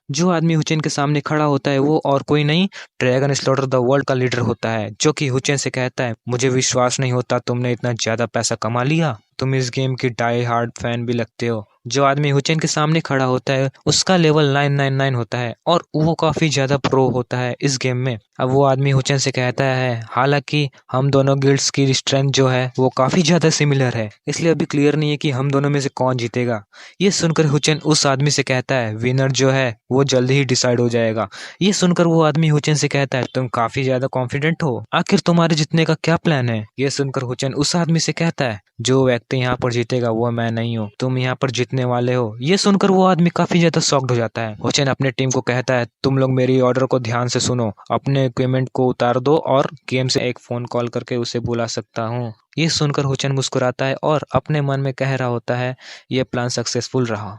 जो आदमी हुचेन के सामने खड़ा होता है वो और कोई नहीं, ड्रैगन स्लॉटर द वर्ल्ड का लीडर होता है, जो कि हुचेन से कहता है मुझे विश्वास नहीं होता तुमने इतना ज्यादा पैसा कमा लिया, तुम इस गेम की डाई हार्ड फैन भी लगते हो। जो आदमी हुचेन के सामने खड़ा होता है उसका लेवल 999 होता है और वो काफी ज्यादा प्रो होता है इस गेम में। अब वो आदमी हुचेन से कहता है हालांकि हम दोनों गिल्ड्स की स्ट्रेंथ जो है वो काफी ज्यादा सिमिलर है, इसलिए अभी क्लियर नहीं है कि हम दोनों में से कौन जीतेगा। ये सुनकर हुचेन उस आदमी से कहता है विनर जो है वो जल्दी ही डिसाइड हो जाएगा। ये सुनकर वो आदमी हुचेन से कहता है तुम काफी ज्यादा कॉन्फिडेंट हो, आखिर तुम्हारे जीतने का क्या प्लान है। ये सुनकर हुचेन उस आदमी से कहता है जो व्यक्ति यहाँ पर जीतेगा वो मैं नहीं हूँ, तुम यहाँ पर जीतने वाले हो। ये सुनकर वो आदमी काफी ज्यादा शॉक्ड हो जाता है। हुचेन अपने टीम को कहता है तुम लोग मेरी ऑर्डर को ध्यान से सुनो, अपने इक्विपमेंट को उतार दो और गेम से एक फोन कॉल करके उसे बुला सकता हूँ। ये सुनकर हुचेन मुस्कुराता है और अपने मन में कह रहा होता है ये प्लान सक्सेसफुल रहा।